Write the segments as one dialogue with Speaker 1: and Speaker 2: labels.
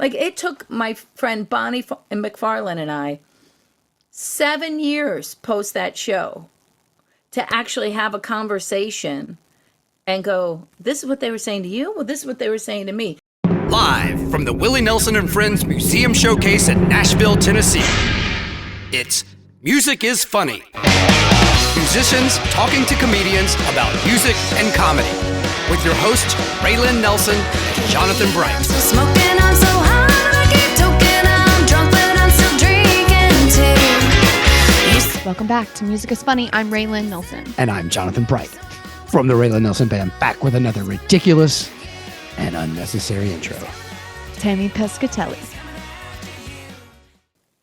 Speaker 1: Like, it took my friend Bonnie and McFarlane and I 7 years post that show to actually have a conversation and go, this is what they were saying to you? Well, this is what they were saying to me.
Speaker 2: Live from the Willie Nelson and Friends Museum Showcase in Nashville, Tennessee. It's Music is Funny. Musicians talking to comedians about music and comedy. With your hosts, Raelyn Nelson and Jonathan Bright.
Speaker 3: Smoking, I'm so high, I keep toking, I'm drunk, but I'm still drinking too.
Speaker 4: Welcome back to Music is Funny. I'm Raelyn Nelson.
Speaker 5: And I'm Jonathan Bright from the Raelyn Nelson Band, back with another ridiculous and unnecessary intro.
Speaker 4: Tammy Pescatelli.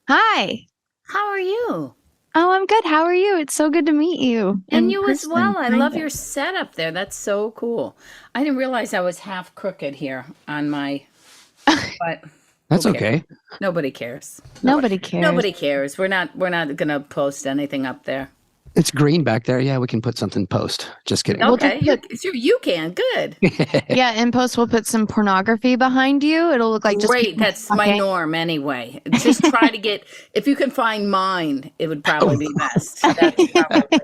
Speaker 4: Hi.
Speaker 1: How are you?
Speaker 4: Oh, I'm good. How are you? It's so good to meet you.
Speaker 1: And you as well. I love your setup there. That's so cool. I didn't realize I was half crooked here on my, but
Speaker 5: that's okay.
Speaker 1: Nobody cares.
Speaker 4: Nobody cares.
Speaker 1: Nobody cares. We're not going to post anything up there.
Speaker 5: It's green back there. Yeah, we can put something post. Just kidding.
Speaker 1: Okay, you can. Good.
Speaker 4: Yeah, in post we'll put some pornography behind you. It'll look like just
Speaker 1: great. That's my norm anyway. Just try to get. If you can find mine, it would probably be best. That's probably.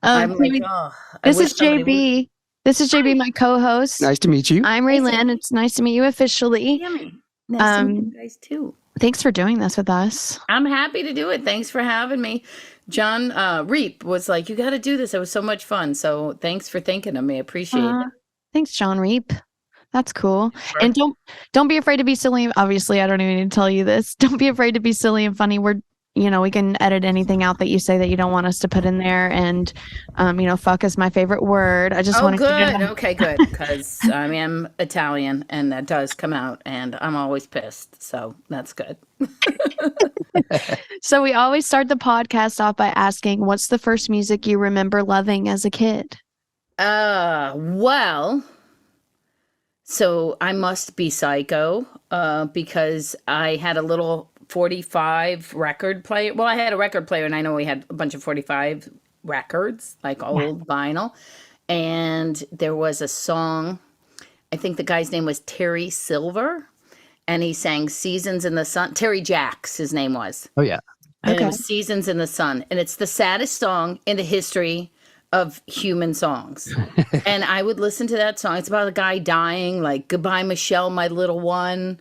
Speaker 1: I'm like,
Speaker 4: this is JB. This is JB, my co-host.
Speaker 5: Nice to meet you.
Speaker 4: I'm Raelyn. It's nice to meet you officially.
Speaker 1: Yummy. Nice to meet you guys too.
Speaker 4: Thanks for doing this with us.
Speaker 1: I'm happy to do it. Thanks for having me. John Reap was like, you got to do this. It was so much fun. So thanks for thinking of me. I appreciate it.
Speaker 4: Thanks, John Reap. That's cool. Sure. And don't be afraid to be silly. Obviously, I don't even need to tell you this. Don't be afraid to be silly and funny. We can edit anything out that you say that you don't want us to put in there. And, fuck is my favorite word. I just want to.
Speaker 1: Good. Okay, good. Because I am Italian and that does come out and I'm always pissed. So that's good.
Speaker 4: So we always start the podcast off by asking, what's the first music you remember loving as a kid?
Speaker 1: Well, so I must be psycho because I had a little 45 record player. Well, I had a record player and I know we had a bunch of 45 records, like old vinyl. And there was a song, I think the guy's name was Terry Silver, and he sang Seasons in the Sun. Terry Jacks, his name was.
Speaker 5: Oh, yeah.
Speaker 1: And it was Seasons in the Sun. And it's the saddest song in the history of human songs. And I would listen to that song. It's about a guy dying, like, goodbye, Michelle, my little one.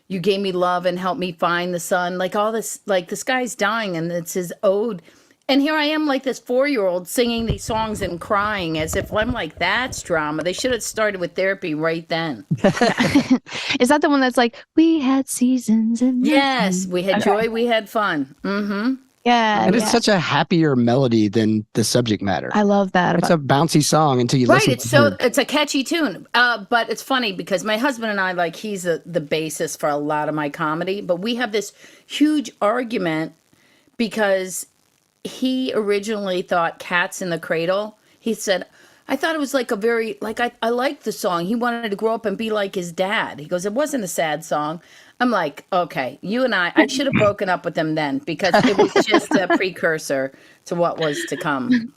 Speaker 1: You gave me love and helped me find the sun. Like all this, like this guy's dying and it's his ode. And here I am like this 4-year-old singing these songs and crying as if I'm like, that's drama. They should have started with therapy right then.
Speaker 4: Is that the one that's like, we had seasons and
Speaker 1: yes, we had joy, we had fun. Mm-hmm.
Speaker 4: Yeah.
Speaker 5: And it's such a happier melody than the subject matter.
Speaker 4: I love that.
Speaker 5: It's a bouncy song until you listen to it.
Speaker 1: It's a catchy tune. But it's funny because my husband and I, like, he's the basis for a lot of my comedy. But we have this huge argument because he originally thought Cats in the Cradle. He said, I thought it was like I liked the song. He wanted to grow up and be like his dad. He goes, it wasn't a sad song. I'm like, okay, you and I should have broken up with him then because it was just a precursor to what was to come.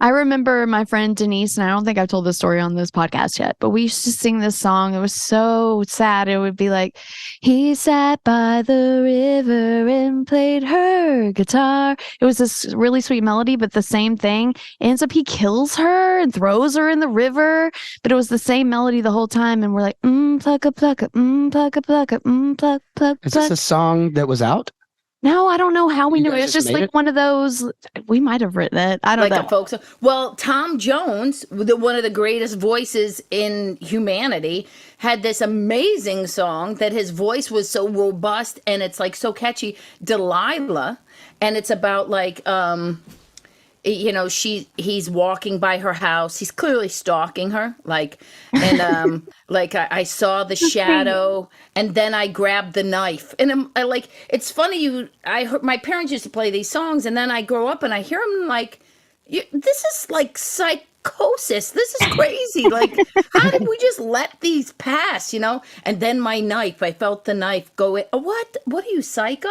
Speaker 4: I remember my friend Denise, and I don't think I've told this story on this podcast yet, but we used to sing this song. It was so sad. It would be like, he sat by the river and played her guitar. It was this really sweet melody, but the same thing. Ends up he kills her and throws her in the river, but it was the same melody the whole time. And we're like, plucka, plucka, plucka, plucka, pluck, pluck.
Speaker 5: Is this a song that was out?
Speaker 4: No, I don't know how we knew. It was just like one of those. We might have written it. I don't know.
Speaker 1: Like a folk song. Well, Tom Jones, one of the greatest voices in humanity, had this amazing song that his voice was so robust and it's like so catchy. Delilah, and it's about like he's walking by her house. He's clearly stalking her. I saw the shadow and then I grabbed the knife. And it's funny. I heard my parents used to play these songs and then I grow up and I hear them like, this is like psychosis. This is crazy. Like, how did we just let these pass, And then my knife, I felt the knife go in. What are you, psycho?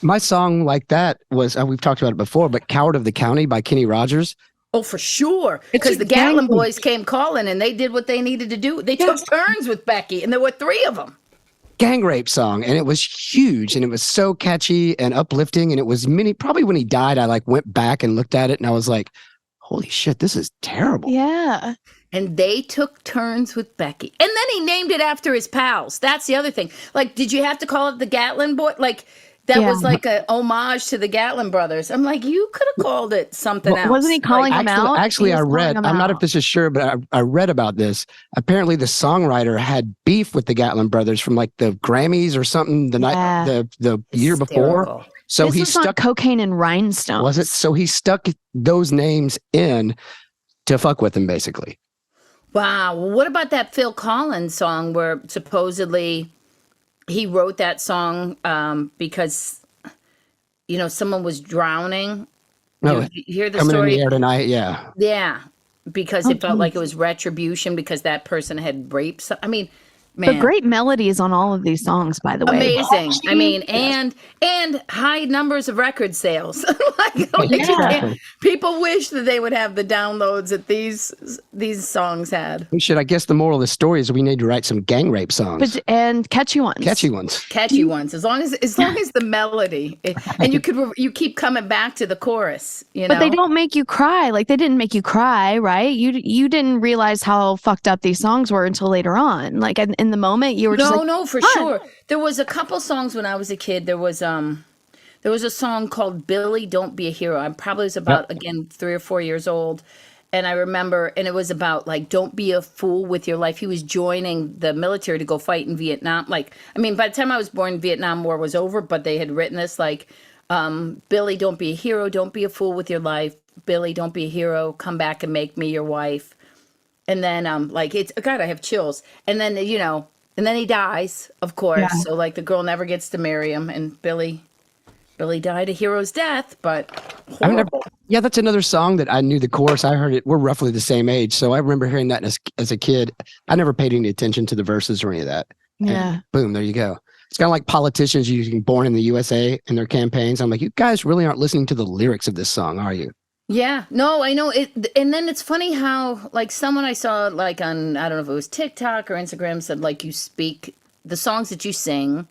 Speaker 5: My song like that was, we've talked about it before, but Coward of the County by Kenny Rogers.
Speaker 1: Oh, for sure. Because the Gatlin boys came calling and they did what they needed to do. They took turns with Becky and there were 3 of them.
Speaker 5: gang rape song, and it was huge, and it was so catchy and uplifting, and it was probably when he died, I like went back and looked at it, and I was like, holy shit, this is terrible.
Speaker 4: Yeah.
Speaker 1: And they took turns with Becky. And then he named it after his pals. That's the other thing. Like, did you have to call it the Gatlin Boy? Like, that was like a homage to the Gatlin brothers. I'm like, you could have called it something else.
Speaker 4: Wasn't he calling
Speaker 1: Like,
Speaker 4: him out?
Speaker 5: Actually,
Speaker 4: He
Speaker 5: I
Speaker 4: was
Speaker 5: read,
Speaker 4: calling him
Speaker 5: I'm not
Speaker 4: out.
Speaker 5: if this is sure, but I read about this. Apparently, the songwriter had beef with the Gatlin brothers from like the Grammys or something the year before.
Speaker 1: hysterical.
Speaker 5: So
Speaker 4: This
Speaker 5: he
Speaker 4: was not
Speaker 5: stuck,
Speaker 4: cocaine and rhinestones.
Speaker 5: was it? So he stuck those names in to fuck with him, basically.
Speaker 1: Wow. Well, what about that Phil Collins song where supposedly he wrote that song because, someone was drowning?
Speaker 5: No,
Speaker 1: You hear the
Speaker 5: coming in
Speaker 1: story?
Speaker 5: the air tonight, yeah.
Speaker 1: Yeah. Because it felt like it was retribution because that person had raped I mean,
Speaker 4: But
Speaker 1: man.
Speaker 4: great melodies on all of these songs, by the way.
Speaker 1: Amazing. I mean, and high numbers of record sales. People wish that they would have the downloads that these songs had.
Speaker 5: We should, I guess the moral of the story is we need to write some gang rape songs.
Speaker 4: And catchy ones.
Speaker 5: Catchy ones.
Speaker 1: Catchy ones, as long as the melody, and you keep coming back to the chorus.
Speaker 4: But they don't make you cry. Like, they didn't make you cry, right? You didn't realize how fucked up these songs were until later on. Like, in the moment, you were just like,
Speaker 1: No, for
Speaker 4: "Fun."
Speaker 1: sure. There was a couple songs when I was a kid. There was a song called "Billy, Don't Be a Hero." I probably was about again 3 or 4 years old, and I remember, and it was about like, don't be a fool with your life. He was joining the military to go fight in Vietnam. Like, I mean, by the time I was born, Vietnam War was over, but they had written this like, "Billy, don't be a hero. Don't be a fool with your life. Billy, don't be a hero. Come back and make me your wife." And then, it's, God, I have chills. And then, and then he dies, of course.
Speaker 4: Yeah.
Speaker 1: So, like, the girl never gets to marry him. And Billy died a hero's death, but horrible.
Speaker 5: Yeah, that's another song that I knew the chorus. I heard it. We're roughly the same age. So I remember hearing that as a kid. I never paid any attention to the verses or any of that.
Speaker 4: Yeah.
Speaker 5: And boom, there you go. It's kind of like politicians using Born in the USA in their campaigns. I'm like, you guys really aren't listening to the lyrics of this song, are you?
Speaker 1: Yeah, no, I know it. And then it's funny how, like, someone I saw, like, on, I don't know if it was TikTok or Instagram, said, like, the songs that you sing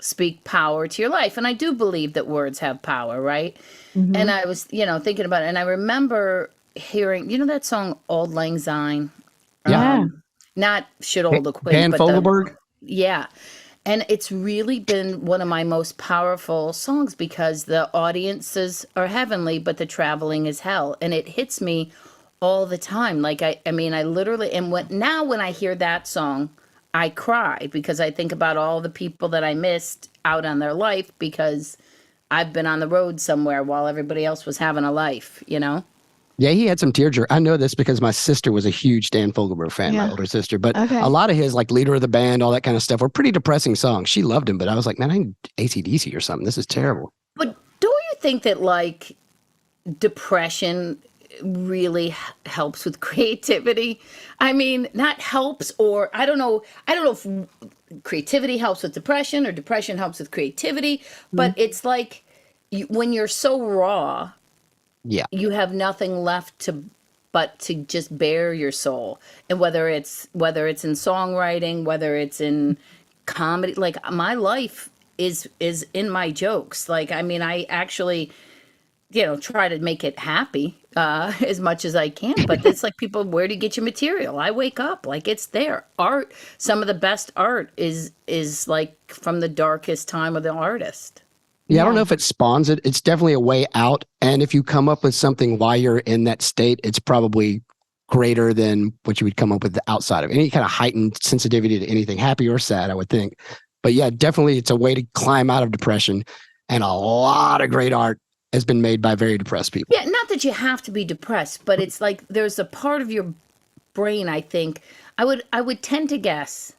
Speaker 1: speak power to your life. And I do believe that words have power, right?
Speaker 4: Mm-hmm.
Speaker 1: And I was, thinking about it. And I remember hearing, that song, Auld Lang Syne?
Speaker 4: Yeah.
Speaker 1: Not Should Old Look Quit,
Speaker 5: Dan
Speaker 1: but
Speaker 5: Fogelberg?
Speaker 1: yeah. And it's really been one of my most powerful songs because the audiences are heavenly, but the traveling is hell. And it hits me all the time. Like, I mean, I literally, and when I hear that song, I cry because I think about all the people that I missed out on their life because I've been on the road somewhere while everybody else was having a life,
Speaker 5: Yeah, he had some tearjerker. I know this because my sister was a huge Dan Fogelberg fan, my older sister. But a lot of his, like Leader of the Band, all that kind of stuff, were pretty depressing songs. She loved him, but I was like, man, I need AC/DC or something. This is terrible.
Speaker 1: But don't you think that, like, depression really helps with creativity? I mean, not helps, or I don't know if creativity helps with depression or depression helps with creativity, but it's like when you're so raw,
Speaker 5: Yeah.
Speaker 1: you have nothing left but to just bare your soul. And whether it's in songwriting, whether it's in comedy, like, my life is in my jokes. Like, I mean, I actually, try to make it happy as much as I can. But it's like, people, where do you get your material? I wake up, like, it's there. Art, some of the best art is like from the darkest time of the artist.
Speaker 5: Yeah, I don't know if it spawns it. It's definitely a way out. And if you come up with something while you're in that state, it's probably greater than what you would come up with outside of any kind of heightened sensitivity to anything, happy or sad, I would think. But yeah, definitely it's a way to climb out of depression. And a lot of great art has been made by very depressed people.
Speaker 1: Yeah, not that you have to be depressed, but it's like there's a part of your brain, I think. I would tend to guess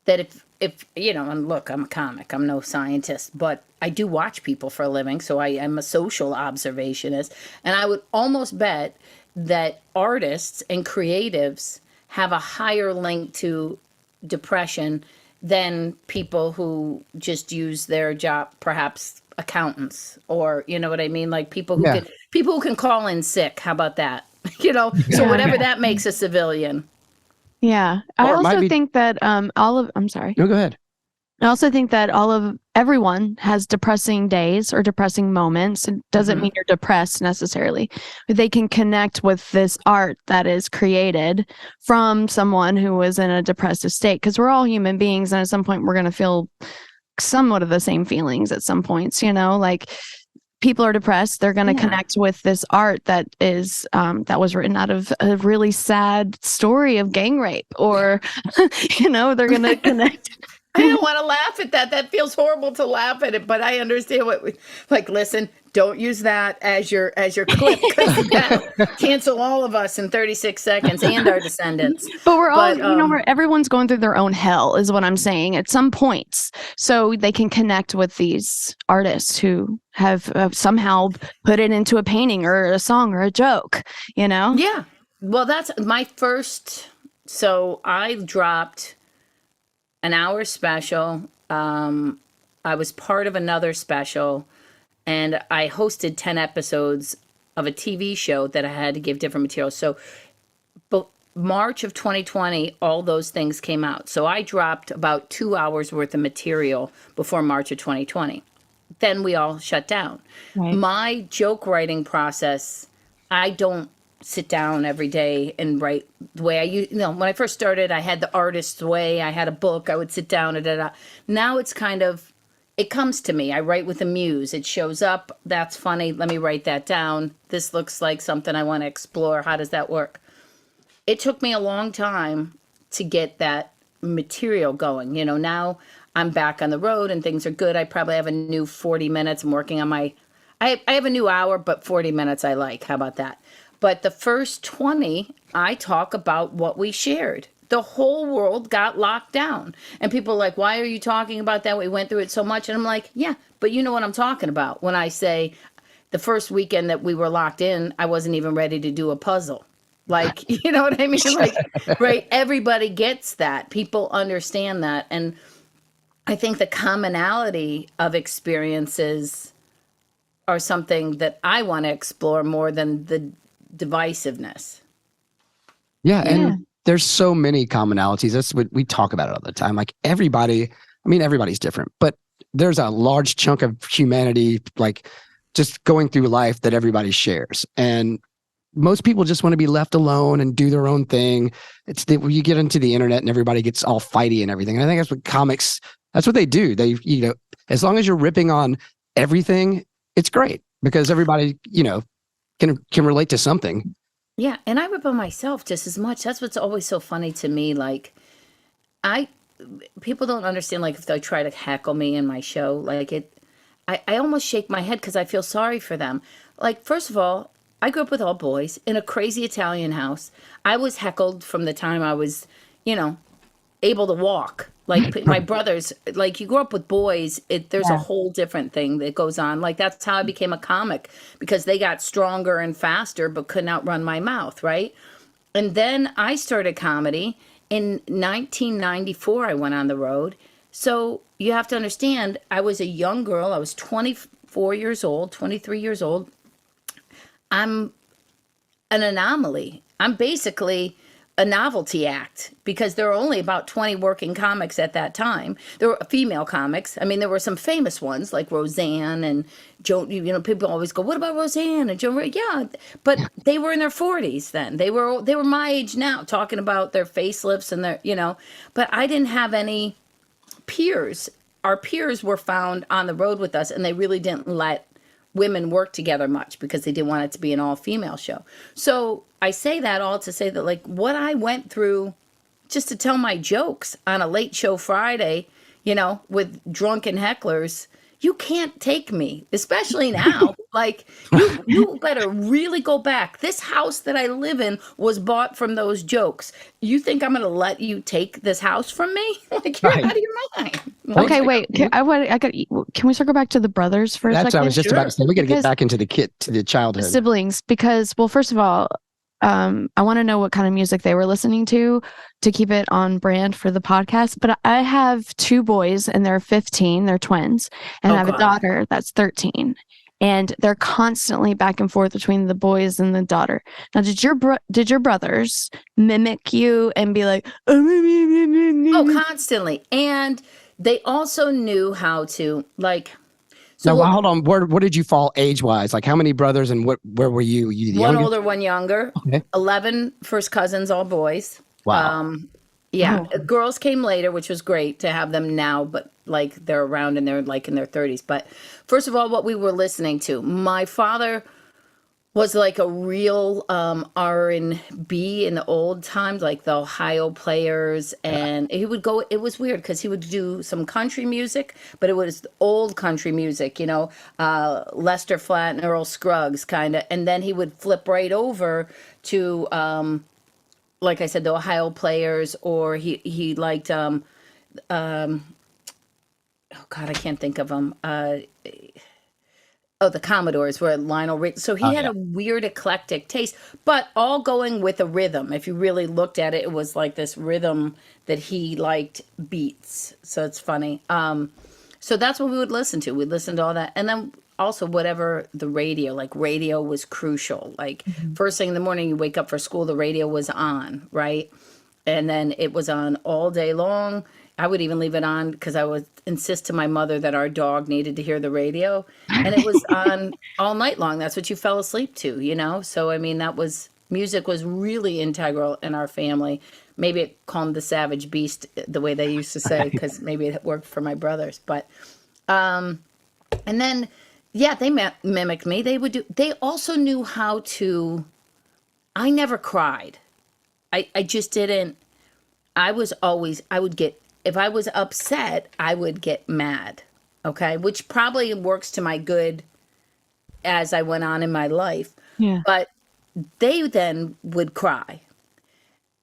Speaker 1: that if and look, I'm a comic, I'm no scientist, but I do watch people for a living, so I am a social observationist, and I would almost bet that artists and creatives have a higher link to depression than people who just use their job, perhaps accountants, or you know what I mean, like people who can call in sick. How about that? So whatever that makes a civilian.
Speaker 4: Yeah.
Speaker 5: Or
Speaker 4: I
Speaker 5: it might
Speaker 4: also
Speaker 5: be-
Speaker 4: think that I'm sorry.
Speaker 5: No, go ahead.
Speaker 4: I also think that everyone has depressing days or depressing moments. It doesn't mean you're depressed necessarily. They can connect with this art that is created from someone who was in a depressive state, because we're all human beings, and at some point we're going to feel somewhat of the same feelings at some points, like people are depressed, they're going to connect with this art that is that was written out of a really sad story of gang rape, or they're going to connect.
Speaker 1: I don't want to laugh at that. That feels horrible to laugh at it, but I understand listen, don't use that as your clip, because that cancel all of us in 36 seconds and our descendants.
Speaker 4: But we're all, everyone's going through their own hell is what I'm saying at some points. So they can connect with these artists who have somehow put it into a painting or a song or a joke,
Speaker 1: Yeah. Well, that's my first. So I dropped an hour special. I was part of another special, and I hosted 10 episodes of a TV show that I had to give different materials. So, but March of 2020, all those things came out. So I dropped about 2 hours worth of material before March of 2020. Then we all shut down. Right. My joke writing process, I don't sit down every day and write the way I used. When I first started, I had the artist's way. I had a book. I would sit down and Now it's kind of, it comes to me. I write with a muse. It shows up. That's funny. Let me write that down. This looks like something I want to explore. How does that work? It took me a long time to get that material going. Now I'm back on the road and things are good. I probably have a new 40 minutes. I'm working on I have a new hour, but 40 minutes I like. How about that? But the first 20, I talk about what we shared. The whole world got locked down. And people are like, why are you talking about that? We went through it so much. And I'm like, yeah, but you know what I'm talking about. When I say the first weekend that we were locked in, I wasn't even ready to do a puzzle. Like, you know what I mean? Like, right? Everybody gets that. People understand that. And I think the commonality of experiences are something that I want to explore more than the divisiveness.
Speaker 5: Yeah, and there's so many commonalities. That's what we talk about it all the time. Like everybody's different, but there's a large chunk of humanity, like just going through life, that everybody shares. And most people just want to be left alone and do their own thing. It's when you get into the internet and everybody gets all fighty and everything. And I think that's what comics, that's what they do. They, as long as you're ripping on everything, it's great, because everybody, can relate to something.
Speaker 1: Yeah, and I rip on myself just as much. That's what's always so funny to me. Like, people don't understand, like, if they try to heckle me in my show, like I almost shake my head because I feel sorry for them. Like, first of all, I grew up with all boys in a crazy Italian house. I was heckled from the time I was, able to walk. Like my brothers, like you grew up with boys, there's a whole different thing that goes on. Like that's how I became a comic, because they got stronger and faster, but couldn't outrun my mouth, right? And then I started comedy in 1994. I went on the road. So you have to understand, I was a young girl. I was 24 years old, 23 years old. I'm an anomaly. I'm basically a novelty act, because there were only about 20 working comics at that time. There were female comics. I mean, there were some famous ones like Roseanne and Joan. People always go, "What about Roseanne and Joan?" Yeah, but they were in their 40s then. They were my age now, talking about their facelifts and their, But I didn't have any peers. Our peers were found on the road with us, and they really didn't let women work together much, because they didn't want it to be an all-female show. So I say that all to say that, like, what I went through just to tell my jokes on a late show Friday, with drunken hecklers, you can't take me, especially now. Like, you better really go back. This house that I live in was bought from those jokes. You think I'm going to let you take this house from me? Like, you're out of your mind.
Speaker 4: Okay, wait. Can we circle back to the brothers for a second?
Speaker 5: That's what I was just about to say. We got to get back into the childhood.
Speaker 4: Siblings, because, well, first of all, I want to know what kind of music they were listening to keep it on brand for the podcast. But I have two boys, and they're 15. They're twins. And I have a daughter that's 13. And they're constantly back and forth between the boys and the daughter. Now, did your brothers mimic you and be like,
Speaker 1: oh, constantly? And They also knew how to like.
Speaker 5: Now,
Speaker 1: So
Speaker 5: hold on. Where did you fall age wise? Like, how many brothers and where were you? You the
Speaker 1: one
Speaker 5: youngest?
Speaker 1: older, one younger.
Speaker 5: Okay.
Speaker 1: 11 first cousins, all boys.
Speaker 5: Wow.
Speaker 1: Yeah, girls came later, which was great to have them now, but like they're around and they're like in their 30s. But first of all, what we were listening to, my father was like a real R&B in the old times, like the Ohio Players, and he would go. It was weird because he would do some country music, but it was old country music, Lester Flatt and Earl Scruggs kind of, and then he would flip right over to. Like I said, the Ohio Players, or he liked oh God, I can't think of them. The Commodores were Lionel Richie. So he had a weird eclectic taste, but all going with a rhythm. If you really looked at it, it was like this rhythm that he liked beats. So it's funny. So that's what we would listen to. We'd listen to all that, and then also whatever the radio, like radio was crucial. Like first thing in the morning, you wake up for school, the radio was on, right? And then it was on all day long. I would even leave it on because I would insist to my mother that our dog needed to hear the radio, and it was on all night long. That's what you fell asleep to. So I mean, music was really integral in our family. Maybe it calmed the savage beast, the way they used to say, because maybe it worked for my brothers. But and then yeah, they mimicked me. They also knew how to. I never cried. I just didn't. I would get, if I was upset, I would get mad. Okay. Which probably works to my good as I went on in my life.
Speaker 4: Yeah.
Speaker 1: But they then would cry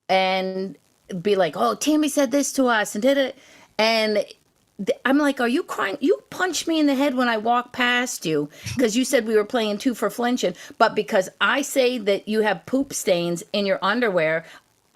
Speaker 1: and be like, oh, Tammy said this to us and did it. And I'm like, are you crying? You punched me in the head when I walked past you because you said we were playing two for flinching. But because I say that you have poop stains in your underwear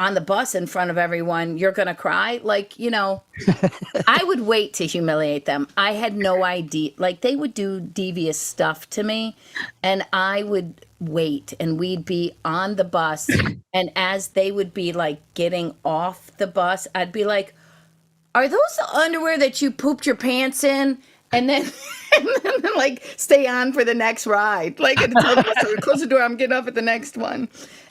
Speaker 1: on the bus in front of everyone, you're going to cry? Like, I would wait to humiliate them. I had no idea. Like, they would do devious stuff to me, and I would wait, and we'd be on the bus. And as they would be, like, getting off the bus, I'd be like, are those the underwear that you pooped your pants in? And then, like, stay on for the next ride. Like, until the bus would close the door, I'm getting up at the next one.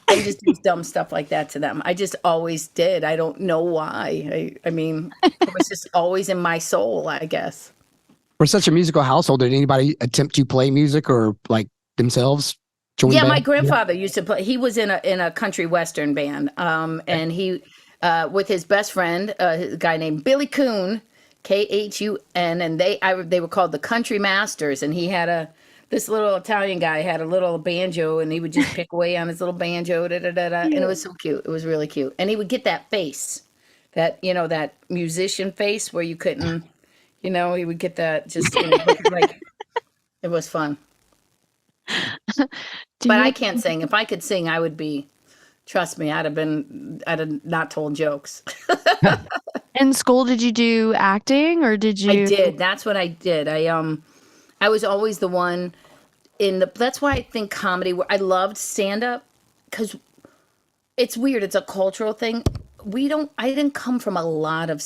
Speaker 1: And just do dumb stuff like that to them. I just always did. I don't know why. I mean, it was just always in my soul, I guess.
Speaker 5: For such a musical household, did anybody attempt to play music or like themselves join
Speaker 1: Yeah,
Speaker 5: band?
Speaker 1: my grandfather used to play. He was in a country western band, and he with his best friend, a guy named Billy Kuhn, Khun, and they were called the Country Masters. And he had this little Italian guy had a little banjo, and he would just pick away on his little banjo, and it was so cute. It was really cute. And he would get that face, that that musician face where you couldn't, he would get that just like it was fun. But I can't sing. If I could sing, I would be. Trust me, I'd have not told jokes.
Speaker 4: In school, did you do acting or did you?
Speaker 1: I did. That's what I did. I was always the one that's why I think comedy, I loved stand up because it's weird. It's a cultural thing. I didn't come from a lot of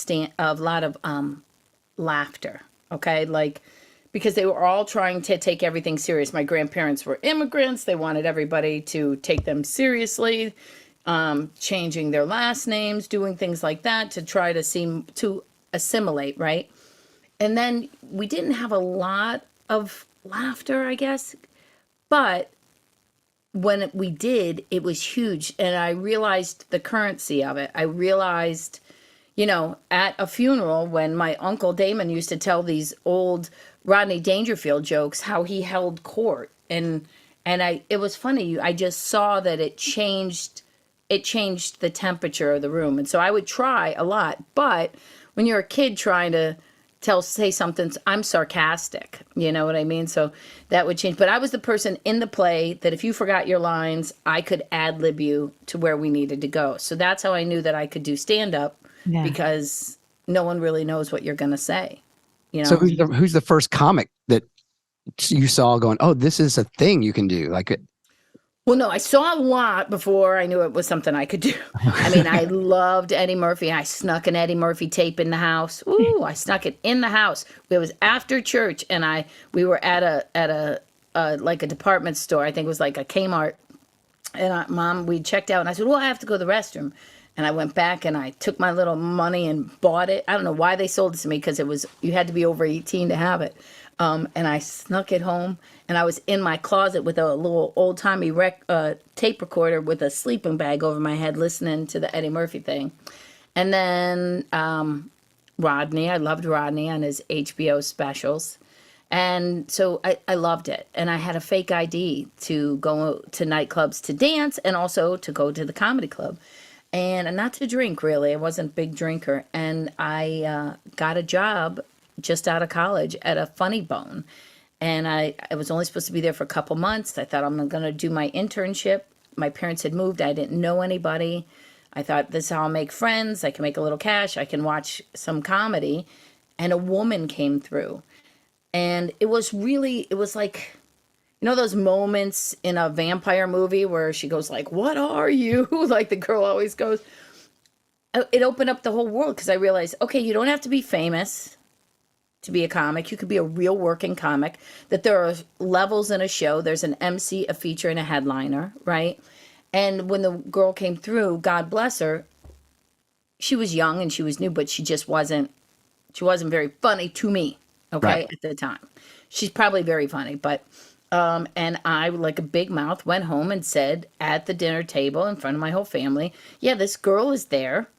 Speaker 1: laughter. Okay. Like, because they were all trying to take everything serious. My grandparents were immigrants. They wanted everybody to take them seriously, changing their last names, doing things like that to try to assimilate. Right. And then we didn't have a lot of laughter, I guess. But when we did, it was huge. And I realized the currency of it. I realized, at a funeral when my Uncle Damon used to tell these old Rodney Dangerfield jokes, how he held court. And it was funny. I just saw that it changed the temperature of the room. And so I would try a lot. But when you're a kid trying to say something, I'm sarcastic, you know what I mean? So that would change. But I was the person in the play that if you forgot your lines, I could ad-lib you to where we needed to go. So that's how I knew that I could do stand-up, because no one really knows what you're going to say.
Speaker 5: So who's the first comic that you saw going, oh, this is a thing you can do? Like it.
Speaker 1: Well, no, I saw a lot before I knew it was something I could do. I mean, I loved Eddie Murphy. I snuck an Eddie Murphy tape in the house. Ooh, I snuck it in the house. It was after church, and we were at a like a department store. I think it was like a Kmart. And Mom, we checked out, and I said, "Well, I have to go to the restroom." And I went back and I took my little money and bought it. I don't know why they sold it to me, because you had to be over 18 to have it. And I snuck it home, and I was in my closet with a little old timey tape recorder with a sleeping bag over my head, listening to the Eddie Murphy thing. And then Rodney, I loved Rodney on his HBO specials. And so I loved it. And I had a fake ID to go to nightclubs to dance, and also to go to the comedy club. And not to drink, really. I wasn't a big drinker. And I got a job just out of college at a Funny Bone. And I was only supposed to be there for a couple months. I thought, I'm going to do my internship. My parents had moved. I didn't know anybody. I thought, this is how I'll make friends. I can make a little cash. I can watch some comedy. And a woman came through. And it was like, you know those moments in a vampire movie where she goes like, "What are you?" Like the girl always goes. It opened up the whole world, because I realized, okay, you don't have to be famous to be a comic. You could be a real working comic, that there are levels in a show. There's an MC, a feature, and a headliner, right? And when the girl came through, God bless her, she was young and she was new, but she wasn't very funny to me, okay,
Speaker 5: Right.
Speaker 1: at the time. She's probably very funny, but and I, like a big mouth, went home and said at the dinner table in front of my whole family, "Yeah, this girl is there,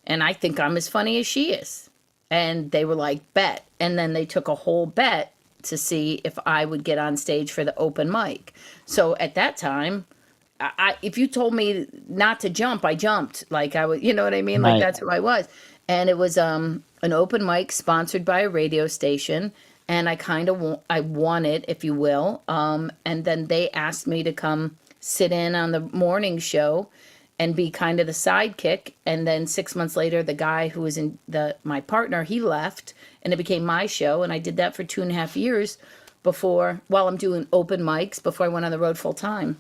Speaker 1: and I think I'm as funny as she is." And they were like, "Bet." And then they took a whole bet to see if I would get on stage for the open mic. So at that time, if you told me not to jump, I jumped. Like I would, you know what I mean? Like
Speaker 5: Right.
Speaker 1: that's who I was. And it was an open mic sponsored by a radio station. And I kind of I won it, if you will. And then they asked me to come sit in on the morning show and be kind of the sidekick. And then 6 months later, the guy who was my partner, he left, and it became my show. And I did that for 2.5 years while I'm doing open mics, before I went on the road full time.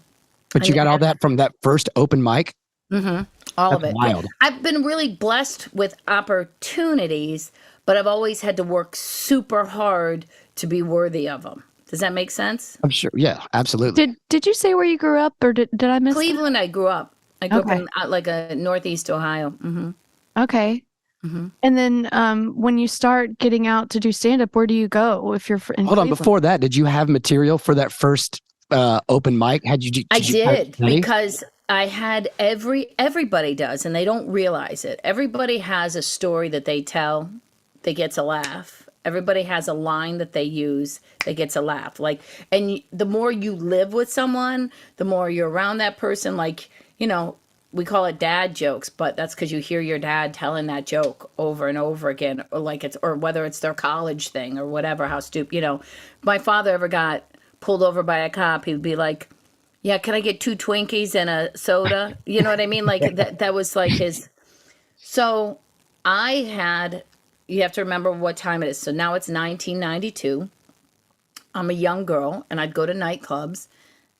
Speaker 5: But you got all that from that first open mic?
Speaker 1: All of
Speaker 5: That's
Speaker 1: it.
Speaker 5: wild.
Speaker 1: I've been really blessed with opportunities, but I've always had to work super hard to be worthy of them. Does that make sense?
Speaker 5: I'm sure. Yeah, absolutely.
Speaker 4: Did you say where you grew up, or did I miss that?
Speaker 1: Cleveland, I grew up. I grew
Speaker 4: Okay.
Speaker 1: up in like a Northeast Ohio.
Speaker 4: Okay. And then when you start getting out to do stand up, where do you go if you're in
Speaker 5: Hold on.
Speaker 4: Cleveland?
Speaker 5: Before that, did you have material for that first open mic?
Speaker 1: I
Speaker 5: you have
Speaker 1: did,
Speaker 5: any?
Speaker 1: because I had everybody does, and they don't realize it. Everybody has a story that they tell that gets a laugh. Everybody has a line that they use that gets a laugh. Like, and the more you live with someone, the more you're around that person. Like, you know, we call it dad jokes, but that's because you hear your dad telling that joke over and over again, or whether it's their college thing or whatever. How stupid, you know. If my father ever got pulled over by a cop, he'd be like, "Yeah, can I get 2 Twinkies and a soda?" You know what I mean? Like that was like his. So you have to remember what time it is. So now it's 1992. I'm a young girl, and I'd go to nightclubs,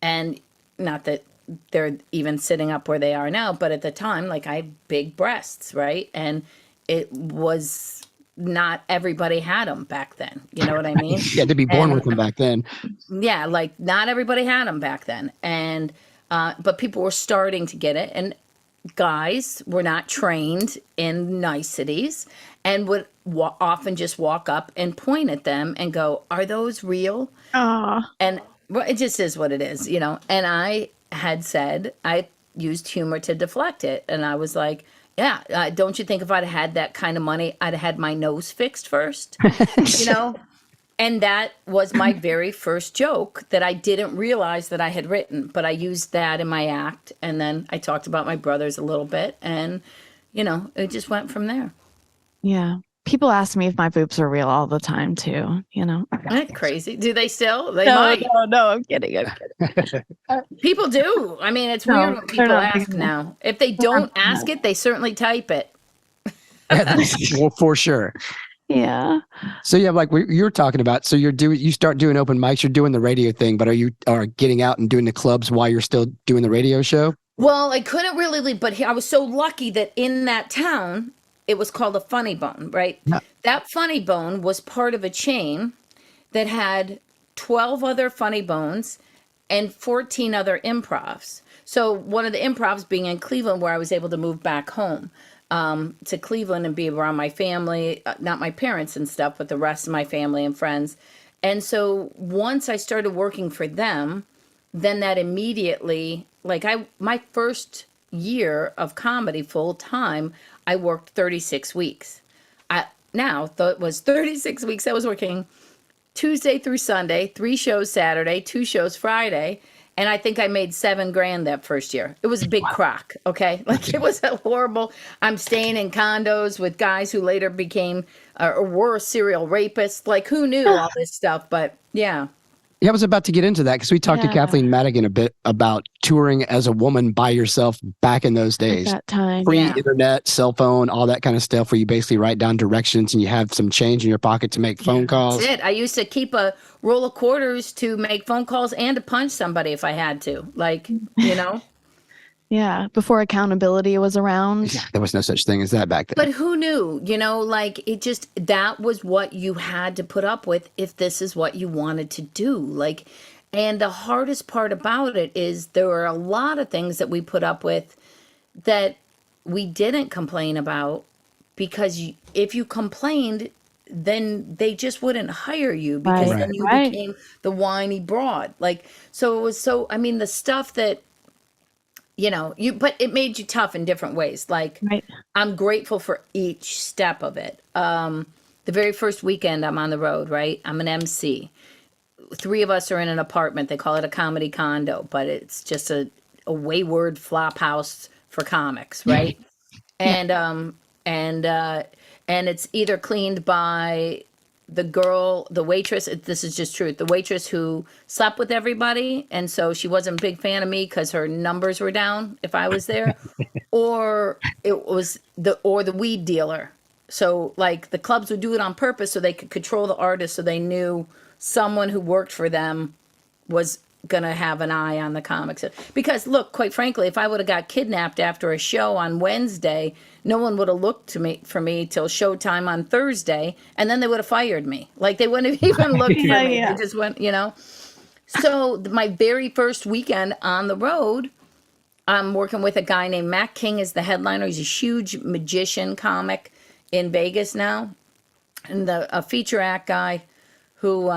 Speaker 1: and not that they're even sitting up where they are now, but at the time, like, I had big breasts, right? And it was not everybody had them back then. You know what I mean?
Speaker 5: You had to be born
Speaker 1: And-
Speaker 5: with them back then.
Speaker 1: Yeah, like not everybody had them back then, and but people were starting to get it, and guys were not trained in niceties, and would often just walk up and point at them and go, "Are those real?"
Speaker 4: Aw.
Speaker 1: And well, it just is what it is, you know. And I had said, I used humor to deflect it, and I was like, "Yeah, don't you think if I'd had that kind of money, I'd have had my nose fixed first?" You know. And that was my very first joke that I didn't realize that I had written, but I used that in my act. And then I talked about my brothers a little bit, and, you know, it just went from there.
Speaker 4: Yeah. People ask me if my boobs are real all the time too, you know.
Speaker 1: Isn't that crazy? Do they still? They might.
Speaker 4: No, I'm kidding.
Speaker 1: People do. I mean, it's
Speaker 4: No,
Speaker 1: weird when
Speaker 4: they're
Speaker 1: people
Speaker 4: not
Speaker 1: ask
Speaker 4: thinking
Speaker 1: now. If they don't ask it, they certainly type it.
Speaker 5: Well, for sure.
Speaker 4: Yeah.
Speaker 5: So yeah, like you're talking about, so you start doing open mics, you're doing the radio thing, but are getting out and doing the clubs while you're still doing the radio show?
Speaker 1: Well, I couldn't really leave, but I was so lucky that in that town, it was called a Funny Bone, right?
Speaker 5: Yeah.
Speaker 1: That Funny Bone was part of a chain that had 12 other Funny Bones and 14 other improvs. So one of the improvs being in Cleveland, where I was able to move back home to Cleveland and be around my family, not my parents and stuff, but the rest of my family and friends. And so once I started working for them, then that immediately, like my first year of comedy full time, I worked 36 weeks. It was 36 weeks I was working Tuesday through Sunday, 3 shows Saturday, 2 shows Friday. And I think I made $7,000 that first year. It was a big crock, okay? Like it was a horrible. I'm staying in condos with guys who later became or were serial rapists. Like who knew all this stuff? But yeah.
Speaker 5: Yeah, I was about to get into that because we talked to
Speaker 4: Yeah.
Speaker 5: Kathleen Madigan a bit about touring as a woman by yourself back in those
Speaker 4: At
Speaker 5: days.
Speaker 4: that time.
Speaker 5: Pre-internet, cell phone, all that kind of stuff where you basically write down directions and you have some change in your pocket to make phone calls.
Speaker 1: That's it. I used to keep a roll of quarters to make phone calls and to punch somebody if I had to. Like, you know?
Speaker 4: Yeah. Before accountability was around.
Speaker 5: There was no such thing as that back then.
Speaker 1: But who knew? You know, like it just, that was what you had to put up with if this is what you wanted to do. Like, and the hardest part about it is there were a lot of things that we put up with that we didn't complain about because if you complained, then they just wouldn't hire you because
Speaker 4: Right.
Speaker 1: then you
Speaker 4: Right.
Speaker 1: became the whiny broad. Like, so it was the stuff that, you know, but it made you tough in different ways. Like,
Speaker 4: Right.
Speaker 1: I'm grateful for each step of it. The very first weekend I'm on the road, right? I'm an MC. 3 of us are in an apartment. They call it a comedy condo, but it's just a wayward flop house for comics, right? And it's either cleaned by the waitress. This is just truth. The waitress who slept with everybody, and so she wasn't a big fan of me because her numbers were down if I was there, or it was the weed dealer. So like the clubs would do it on purpose so they could control the artist, so they knew someone who worked for them was gonna have an eye on the comics. Because look, quite frankly, if I would have got kidnapped after a show on Wednesday, no one would have looked for me till showtime on Thursday, and then they would have fired me. Like they wouldn't have even looked for me.
Speaker 4: Yeah.
Speaker 1: They just went, you know. So my very first weekend on the road, I'm working with a guy named Matt King is the headliner. He's a huge magician comic in Vegas now, and a feature act guy who,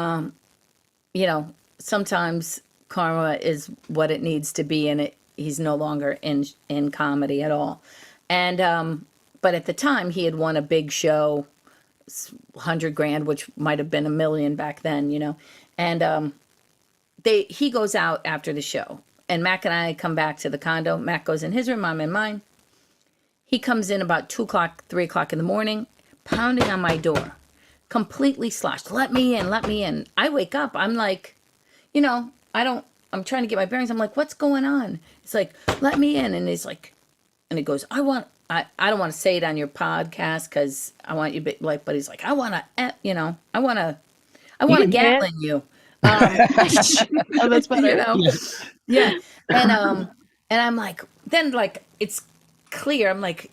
Speaker 1: you know, sometimes karma is what it needs to be, and he's no longer in comedy at all. And but at the time he had won a big show, $100,000, which might have been $1 million back then, you know. And he goes out after the show, and Mac and I come back to the condo. Mac goes in his room, I'm in mine. He comes in about 2 o'clock, 3 o'clock in the morning, pounding on my door, completely sloshed. Let me in, let me in. I wake up, I'm like, you know, I'm trying to get my bearings. I'm like, what's going on? It's like, let me in. And he's like, and he goes, I don't want to say it on your podcast because I want you, but he's like, I want to, you know, I want to Gatlin you.
Speaker 4: Oh, that's better.
Speaker 1: You know? Yeah. And I'm like, then like, it's clear. I'm like,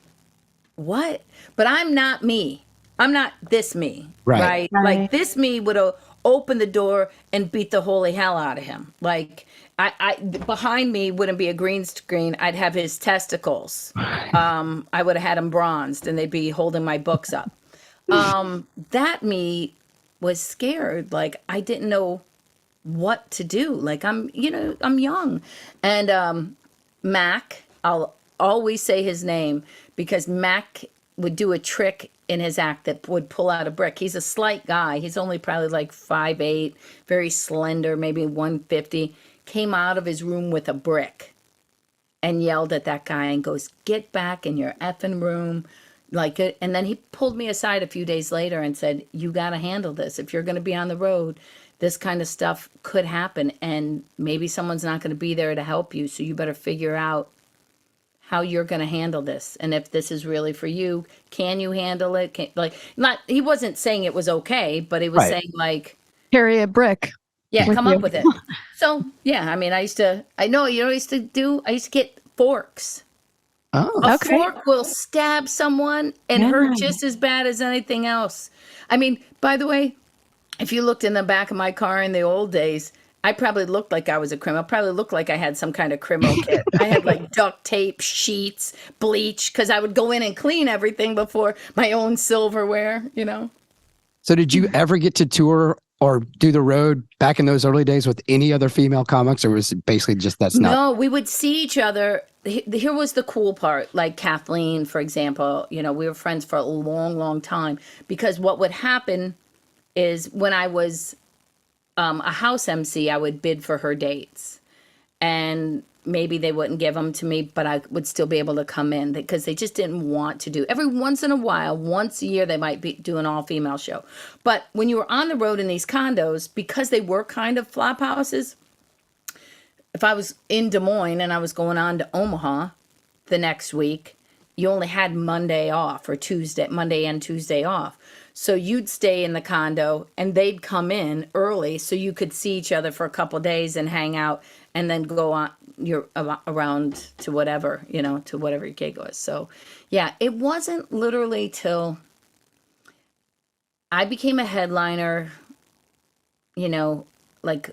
Speaker 1: what? But I'm not me. I'm not this me.
Speaker 5: Right.
Speaker 1: Like this me would have opened the door and beat the holy hell out of him. Like I behind me wouldn't be a green screen. I'd have his testicles. I would have had them bronzed and they'd be holding my books up. That me was scared. Like I didn't know what to do. Like I'm young. And Mac, I'll always say his name because Mac would do a trick in his act that would pull out a brick. He's a slight guy. He's only probably like 5'8", very slender, maybe 150. Came out of his room with a brick and yelled at that guy and goes, get back in your effing room. Like it. And then he pulled me aside a few days later and said, you got to handle this. If you're going to be on the road, this kind of stuff could happen. And maybe someone's not going to be there to help you. So you better figure out how you're going to handle this, and if this is really for you. Can you handle it? Not, he wasn't saying it was okay, but he was
Speaker 5: Right.
Speaker 1: saying like,
Speaker 4: Carry a brick.
Speaker 1: yeah,
Speaker 4: with
Speaker 1: come
Speaker 4: you.
Speaker 1: up with it. So yeah, I mean, I used to get forks.
Speaker 5: Oh,
Speaker 1: A
Speaker 4: Okay.
Speaker 1: fork will stab someone and hurt just as bad as anything else. I mean, by the way, if you looked in the back of my car in the old days, I probably looked like I was a criminal. Probably looked like I had some kind of criminal kit. I had like duct tape, sheets, bleach, because I would go in and clean everything before my own silverware, you know?
Speaker 5: so did you ever get to tour or do the road back in those early days with any other female comics, or was it basically just that's not?
Speaker 1: No, we would see each other. Here was the cool part. Like Kathleen, for example, you know, we were friends for a long, long time, because what would happen is when I was a house MC, I would bid for her dates, and maybe they wouldn't give them to me, but I would still be able to come in because they just didn't want to do. Every once in a while, once a year, they might be do an all-female show. But when you were on the road in these condos, because they were kind of flop houses, if I was in Des Moines and I was going on to Omaha the next week, you only had Monday off, or Monday and Tuesday off. So you'd stay in the condo and they'd come in early so you could see each other for a couple days and hang out, and then go on around to whatever, you know, to whatever your gig was. So yeah, it wasn't literally till I became a headliner, you know, like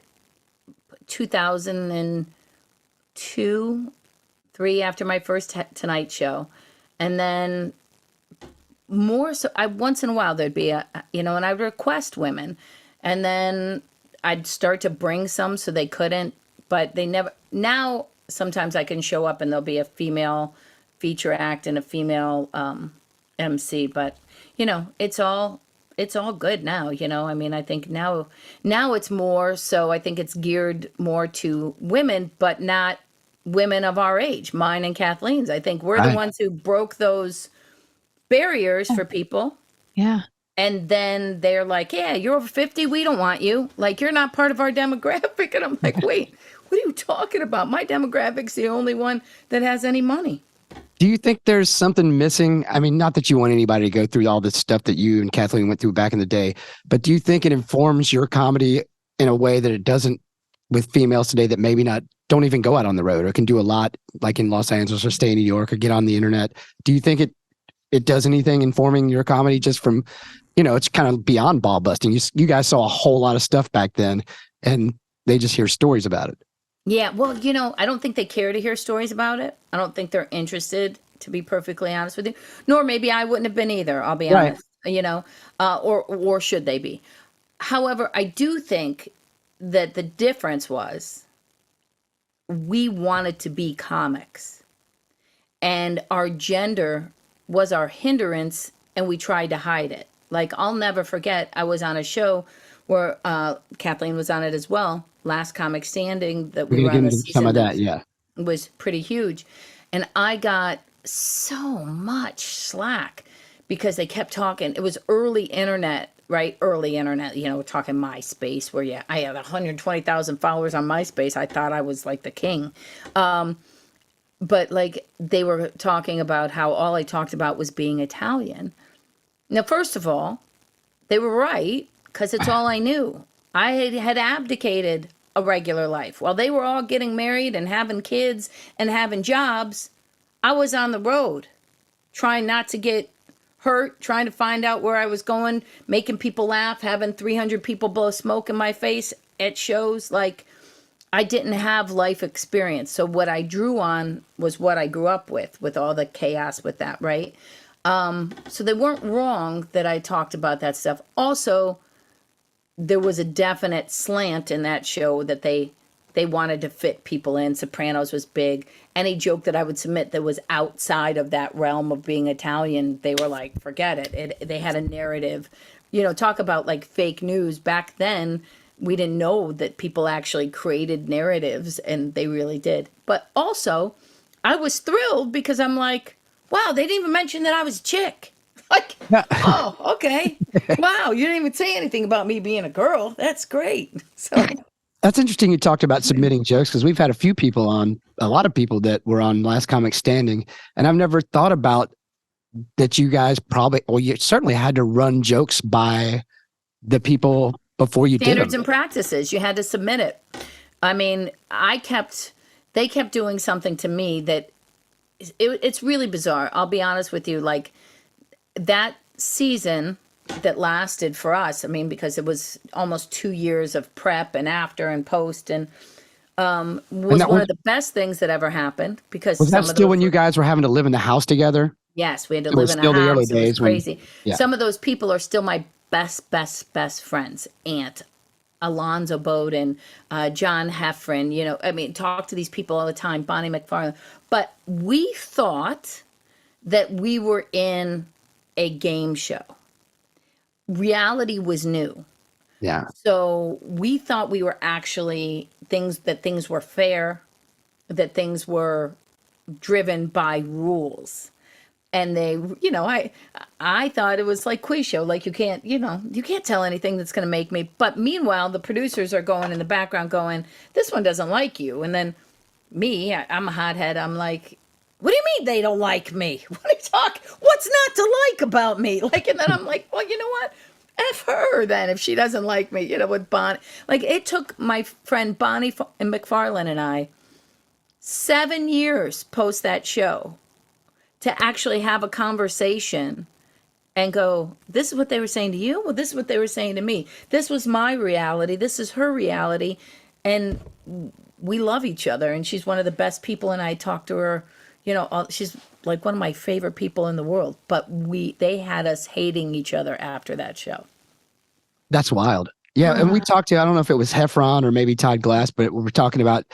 Speaker 1: 2002, 3, after my first Tonight Show. And then more so, once in a while there'd be and I'd request women, and then I'd start to bring some so they couldn't, but they never. Now sometimes I can show up and there'll be a female feature act and a female MC, but you know, it's all good now, you know. I mean, I think now it's more so, I think it's geared more to women, but not women of our age, mine and Kathleen's. I think we're the
Speaker 5: Right.
Speaker 1: ones who broke those barriers for people.
Speaker 4: Yeah.
Speaker 1: And then they're like, yeah, you're over 50. We don't want you. Like, you're not part of our demographic. And I'm like, wait, what are you talking about? My demographic's the only one that has any money.
Speaker 5: Do you think there's something missing? I mean, not that you want anybody to go through all this stuff that you and Kathleen went through back in the day, but do you think it informs your comedy in a way that it doesn't with females today that maybe don't even go out on the road or can do a lot like in Los Angeles or stay in New York or get on the internet? Do you think it does anything informing your comedy just from, you know, it's kind of beyond ball busting. You guys saw a whole lot of stuff back then and they just hear stories about it.
Speaker 1: Yeah, well, you know, I don't think they care to hear stories about it. I don't think they're interested, to be perfectly honest with you. Nor maybe I wouldn't have been either, I'll be
Speaker 5: Right.
Speaker 1: honest, you know, or should they be? However, I do think that the difference was we wanted to be comics, and our gender was our hindrance, and we tried to hide it. Like, I'll never forget, I was on a show where Kathleen was on it as well, Last Comic Standing, that we
Speaker 5: We're
Speaker 1: were
Speaker 5: going
Speaker 1: on
Speaker 5: to
Speaker 1: the
Speaker 5: get into some
Speaker 1: season
Speaker 5: of that. Yeah.
Speaker 1: was pretty huge. And I got so much slack because they kept talking. It was early internet, right? Early internet, you know, we're talking MySpace, where I had 120,000 followers on MySpace. I thought I was like the king. But like, they were talking about how all I talked about was being Italian. Now, first of all, they were right, because it's all I knew. I had abdicated a regular life. While they were all getting married and having kids and having jobs, I was on the road, trying not to get hurt, trying to find out where I was going, making people laugh, having 300 people blow smoke in my face at shows. Like, I didn't have life experience. So what I drew on was what I grew up with all the chaos with that, right? So they weren't wrong that I talked about that stuff. Also, there was a definite slant in that show that they wanted to fit people in. Sopranos was big. Any joke that I would submit that was outside of that realm of being Italian, they were like, forget it. They had a narrative. You know, talk about like fake news. Back then, we didn't know that people actually created narratives, and they really did. But also, I was thrilled because I'm like, wow, they didn't even mention that I was a chick. Like, oh, okay. Wow, you didn't even say anything about me being a girl. That's great. So
Speaker 5: That's interesting. You talked about submitting jokes because we've had a lot of people that were on Last Comic Standing, and I've never thought about that. You guys you certainly had to run jokes by the people before you
Speaker 1: Standards
Speaker 5: did
Speaker 1: and practices. You had to submit it. I mean, they kept doing something to me that it's really bizarre. I'll be honest with you. Like that season that lasted for us, I mean, because it was almost 2 years of prep and after and post, and was one of the best things that ever happened. Because
Speaker 5: was that still when you guys were having to live in the house together?
Speaker 1: Yes, we had to
Speaker 5: It
Speaker 1: live
Speaker 5: was
Speaker 1: in a
Speaker 5: still the early
Speaker 1: house. It was
Speaker 5: days when-
Speaker 1: crazy.
Speaker 5: yeah.
Speaker 1: Some of those people are still my best friends. Aunt Alonzo Bowden, John Heffron, I mean, talk to these people all the time, Bonnie McFarlane. But we thought that we were in a game show. Reality was new.
Speaker 5: Yeah.
Speaker 1: So we thought we were actually things were fair, that things were driven by rules. And they, I thought it was like quiz show. Like you can't tell anything that's going to make me. But meanwhile, the producers are going in the background going, this one doesn't like you. And then me, I'm a hothead. I'm like, what do you mean they don't like me? What are you talking? What's not to like about me? Like, and then I'm like, well, you know what? F her then if she doesn't like me, with Bonnie. Like it took my friend Bonnie and McFarlane and I 7 years post that show to actually have a conversation and go, this is what they were saying to you? Well, this is what they were saying to me. This was my reality. This is her reality. And we love each other. And she's one of the best people. And I talk to her, she's like one of my favorite people in the world. But they had us hating each other after that show.
Speaker 5: That's wild. Yeah. And we talked to, I don't know if it was Heffron or maybe Todd Glass, but we were talking about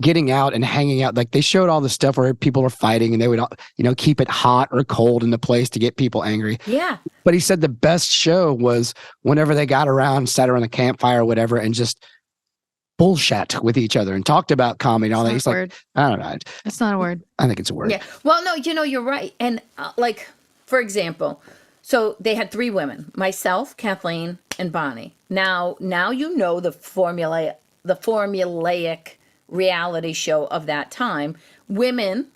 Speaker 5: getting out and hanging out. Like they showed all the stuff where people are fighting and they would, keep it hot or cold in the place to get people angry.
Speaker 1: Yeah.
Speaker 5: But he said the best show was whenever they got around, sat around the campfire or whatever, and just bullshit with each other and talked about comedy and all that. He's like, I don't know.
Speaker 4: It's not a word.
Speaker 5: I think it's a word.
Speaker 1: Yeah. Well, no, you're right. And for example, so they had 3 women, myself, Kathleen, and Bonnie. Now the formulaic reality show of that time. Women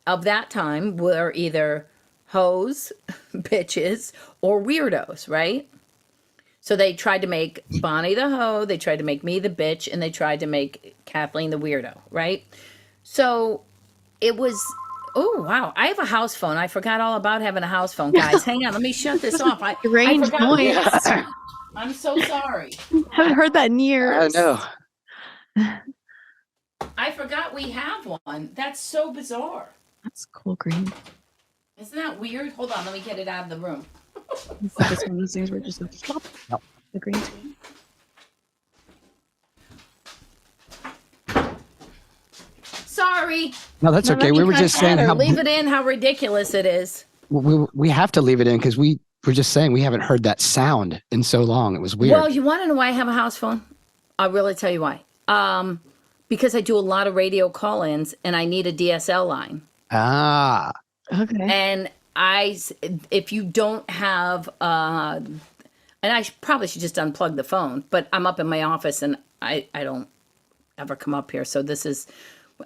Speaker 1: of that time were either hoes, bitches, or weirdos, right? So they tried to make Bonnie the hoe, they tried to make me the bitch, and they tried to make Kathleen the weirdo, right? So it was, oh, wow. I have a house phone. I forgot all about having a house phone. Guys, hang on. Let me shut this off. I
Speaker 4: Strange
Speaker 1: forgot
Speaker 4: noise.
Speaker 1: this. I'm so sorry.
Speaker 4: Haven't heard that in years.
Speaker 5: I know.
Speaker 1: I forgot we have one. That's so bizarre.
Speaker 4: That's cool, green.
Speaker 1: Isn't that weird? Hold on. Let me get it out of the room.
Speaker 4: It's like it's one of those things where it just like stop.
Speaker 5: Yep.
Speaker 4: The green screen.
Speaker 1: Sorry.
Speaker 5: No, that's okay. We were just saying how
Speaker 1: leave it in how ridiculous it is.
Speaker 5: we have to leave it in because we were just saying we haven't heard that sound in so long. It was weird.
Speaker 1: Well, you want to know why I have a house phone? I'll really tell you why. Because I do a lot of radio call-ins and I need a DSL line.
Speaker 5: Ah.
Speaker 4: Okay.
Speaker 1: And if you don't have, and I probably should just unplug the phone, but I'm up in my office and I don't ever come up here. So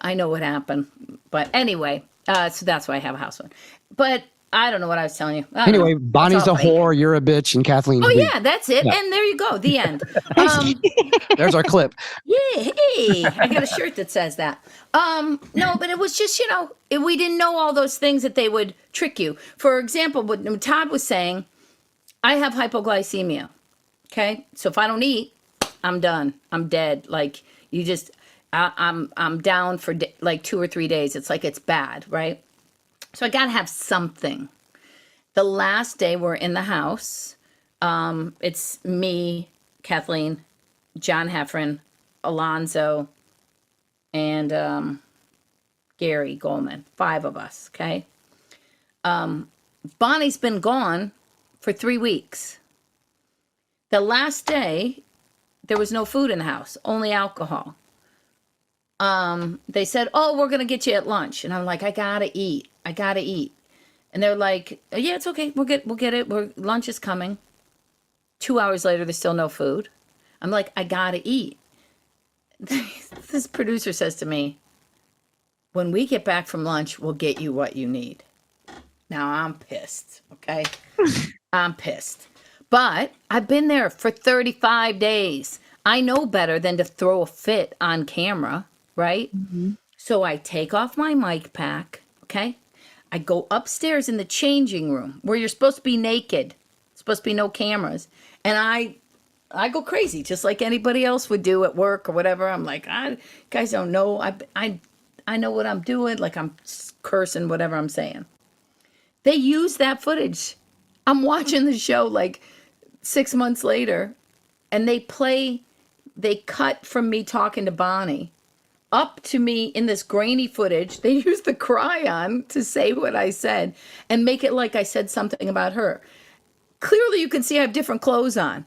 Speaker 1: I know what happened. But anyway, so that's why I have a house phone. But I don't know what I was telling you.
Speaker 5: Anyway, Bonnie's a whore, you're a bitch, and Kathleen.
Speaker 1: Oh, yeah, that's it. Yeah. And there you go. The end.
Speaker 5: There's our clip.
Speaker 1: Yeah, hey, I got a shirt that says that. No, but it was just, we didn't know all those things that they would trick you. For example, what Todd was saying, I have hypoglycemia. Okay. So if I don't eat, I'm done. I'm dead. Like I'm down for like 2 or 3 days. It's like, it's bad. Right. So I got to have something. The last day we're in the house, it's me, Kathleen, John Heffron, Alonzo, and Gary Goldman. 5 of us, okay? Bonnie's been gone for 3 weeks. The last day, there was no food in the house, only alcohol. They said, oh, we're going to get you at lunch. And I'm like, I got to eat. And they're like, yeah, it's okay. We'll get it. Lunch is coming. 2 hours later, there's still no food. I'm like, I got to eat. this producer says to me, when we get back from lunch, we'll get you what you need. Now I'm pissed, okay? I'm pissed. But I've been there for 35 days. I know better than to throw a fit on camera, right? So I take off my mic pack, okay? I go upstairs in the changing room where you're supposed to be naked. Supposed to be no cameras. And I go crazy just like anybody else would do at work or whatever. I'm like, you guys don't know. I know what I'm doing. Like I'm cursing whatever I'm saying. They use that footage. I'm watching the show like 6 months later, and they cut from me talking to Bonnie up to me in this grainy footage. They use the cryon to say what I said and make it like I said something about her. Clearly, you can see I have different clothes on.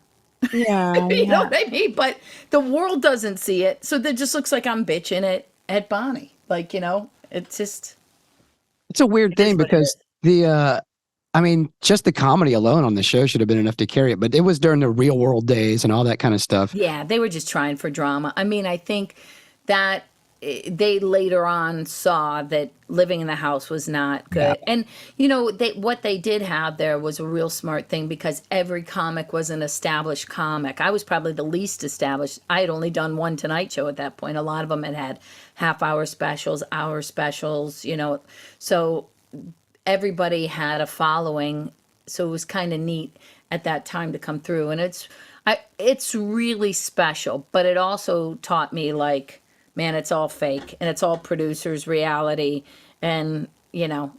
Speaker 4: Yeah.
Speaker 1: You know what I mean? But the world doesn't see it. So it just looks like I'm bitching at Bonnie. Like, it's just.
Speaker 5: It's a weird thing because just the comedy alone on the show should have been enough to carry it. But it was during the real world days and all that kind of stuff.
Speaker 1: Yeah, they were just trying for drama. I mean, I think that they later on saw that living in the house was not good.
Speaker 5: Yeah.
Speaker 1: And, what they did have there was a real smart thing because every comic was an established comic. I was probably the least established. I had only done one Tonight Show at that point. A lot of them had half-hour specials, hour specials, So everybody had a following. So it was kind of neat at that time to come through. And it's really special. But it also taught me, like, man, it's all fake and it's all producers' reality. And,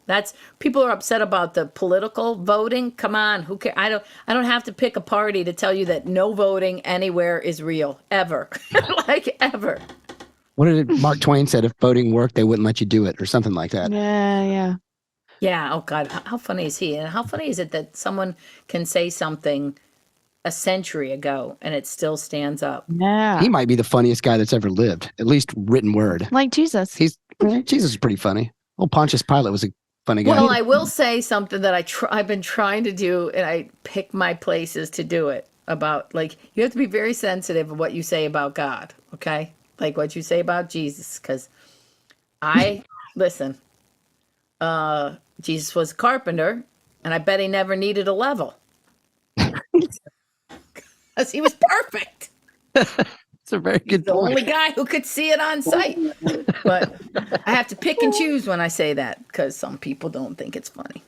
Speaker 1: that's people are upset about the political voting. Come on, who cares? I don't have to pick a party to tell you that no voting anywhere is real, ever. Like, ever.
Speaker 5: What did Mark Twain said? If voting worked, they wouldn't let you do it or something like that.
Speaker 4: Yeah.
Speaker 1: Yeah. Oh, God. How funny is he? And how funny is it that someone can say something a century ago and it still stands up?
Speaker 4: Yeah.
Speaker 5: He might be the funniest guy that's ever lived, at least written word.
Speaker 4: Like Jesus.
Speaker 5: Jesus is pretty funny. Well, Pontius Pilate was a funny guy.
Speaker 1: Well, I will say something that I've been trying to do, and I pick my places to do it about, like, you have to be very sensitive of what you say about God, okay? Like what you say about Jesus, because listen, Jesus was a carpenter, and I bet he never needed a level. Because he was perfect.
Speaker 5: It's a very good
Speaker 1: The
Speaker 5: point.
Speaker 1: only guy who could see it on sight. But I have to pick and choose when I say that because some people don't think it's funny.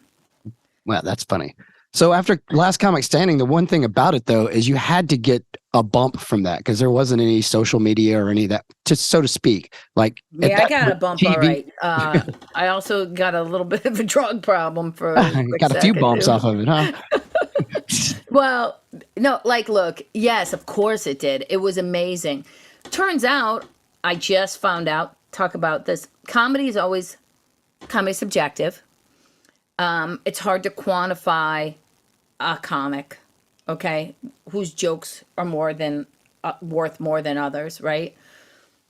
Speaker 5: Well, that's funny. So after Last Comic Standing, the one thing about it, though, is you had to get a bump from that because there wasn't any social media or any of that, just so to speak. Like,
Speaker 1: Yeah, I got a bump, all right. I also got a little bit of a drug problem for a quick
Speaker 5: got a few
Speaker 1: second,
Speaker 5: bumps
Speaker 1: too.
Speaker 5: off of it, huh?
Speaker 1: Well, no, like, look, yes, of course it did. It was amazing. Turns out, I just found out, talk about this, comedy is always subjective. It's hard to quantify a comic, okay, whose jokes are worth more than others, right?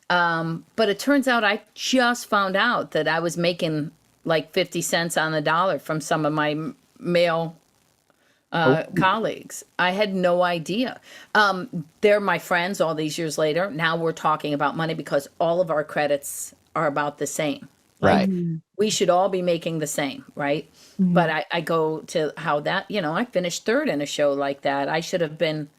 Speaker 1: But it turns out I just found out that I was making like 50 cents on the dollar from some of my male colleagues. I had no idea. They're my friends all these years later. Now we're talking about money because all of our credits are about the same.
Speaker 5: Right.
Speaker 1: We should all be making the same, right? But I go to how that, I finished third in a show like that. I should have been,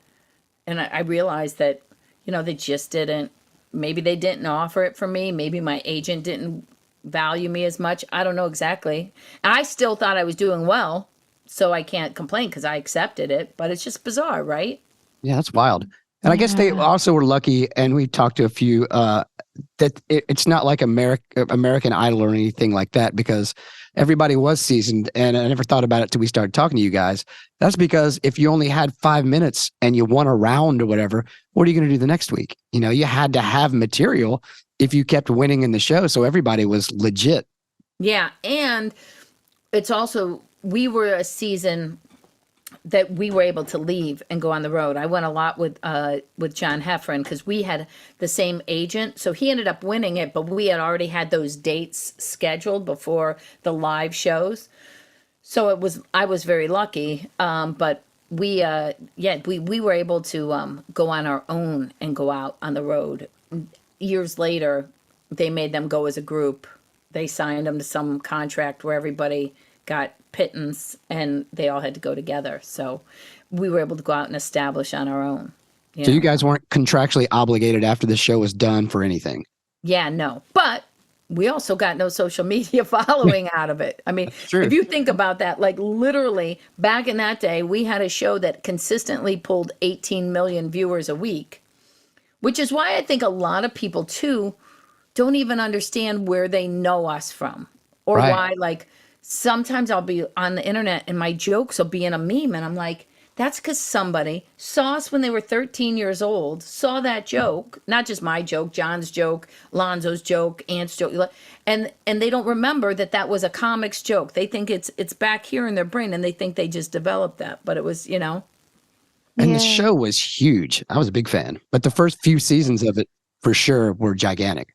Speaker 1: and I realized that, they just didn't, maybe they didn't offer it for me. Maybe my agent didn't value me as much. I don't know exactly. I still thought I was doing well, so I can't complain because I accepted it, but it's just bizarre, right?
Speaker 5: Yeah, that's wild. And I guess they also were lucky, and we talked to a few, that it's not like American Idol or anything like that because everybody was seasoned, and I never thought about it till we started talking to you guys. That's because if you only had 5 minutes and you won a round or whatever, what are you going to do the next week? You had to have material if you kept winning in the show, so everybody was legit.
Speaker 1: Yeah, and it's also, we were a season that we were able to leave and go on the road. I went a lot with John Heffron because we had the same agent. So he ended up winning it, but we had already had those dates scheduled before the live shows. So I was very lucky. But we were able to go on our own and go out on the road. years later, they made them go as a group. They signed them to some contract where everybody got pittance and they all had to go together. So we were able to go out and establish on our own.
Speaker 5: So you guys weren't contractually obligated after the show was done for anything.
Speaker 1: Yeah, no. But we also got no social media following out of it. I mean,
Speaker 5: true.
Speaker 1: if you think about that, like literally back in that day, we had a show that consistently pulled 18 million viewers a week, which is why I think a lot of people too don't even understand where they know us from or
Speaker 5: Right.
Speaker 1: why, like, sometimes I'll be on the internet and my jokes will be in a meme and I'm like, that's because somebody saw us when they were 13 years old, saw that joke, not just my joke, John's joke, Lonzo's joke, Ant's joke, and they don't remember that that was a comics joke. They think it's back here in their brain and they think they just developed that, but it was,
Speaker 5: And
Speaker 4: Yeah.
Speaker 5: the show was huge. I was a big fan. But the first few seasons of it, for sure, were gigantic.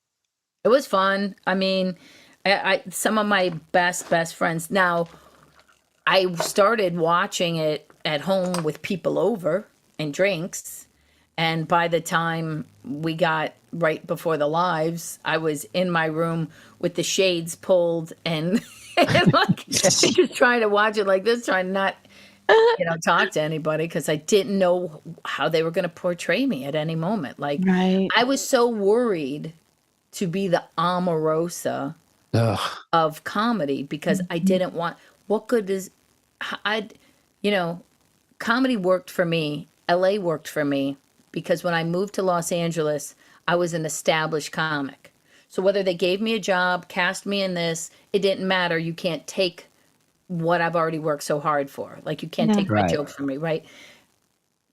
Speaker 1: it was fun. I mean, I some of my best friends. Now, I started watching it at home with people over and drinks. And by the time we got right before the lives, I was in my room with the shades pulled and, and like just trying to watch it like this, trying to not, talk to anybody because I didn't know how they were going to portray me at any moment. Like
Speaker 4: Right.
Speaker 1: I was so worried to be the Omarosa
Speaker 5: Ugh.
Speaker 1: of comedy because I didn't want what good is comedy worked for me. LA worked for me because when I moved to Los Angeles, I was an established comic. So whether they gave me a job, cast me in this, it didn't matter. You can't take what I've already worked so hard for. Like you can't
Speaker 4: Yeah.
Speaker 1: take my
Speaker 5: Right.
Speaker 1: jokes from me, right?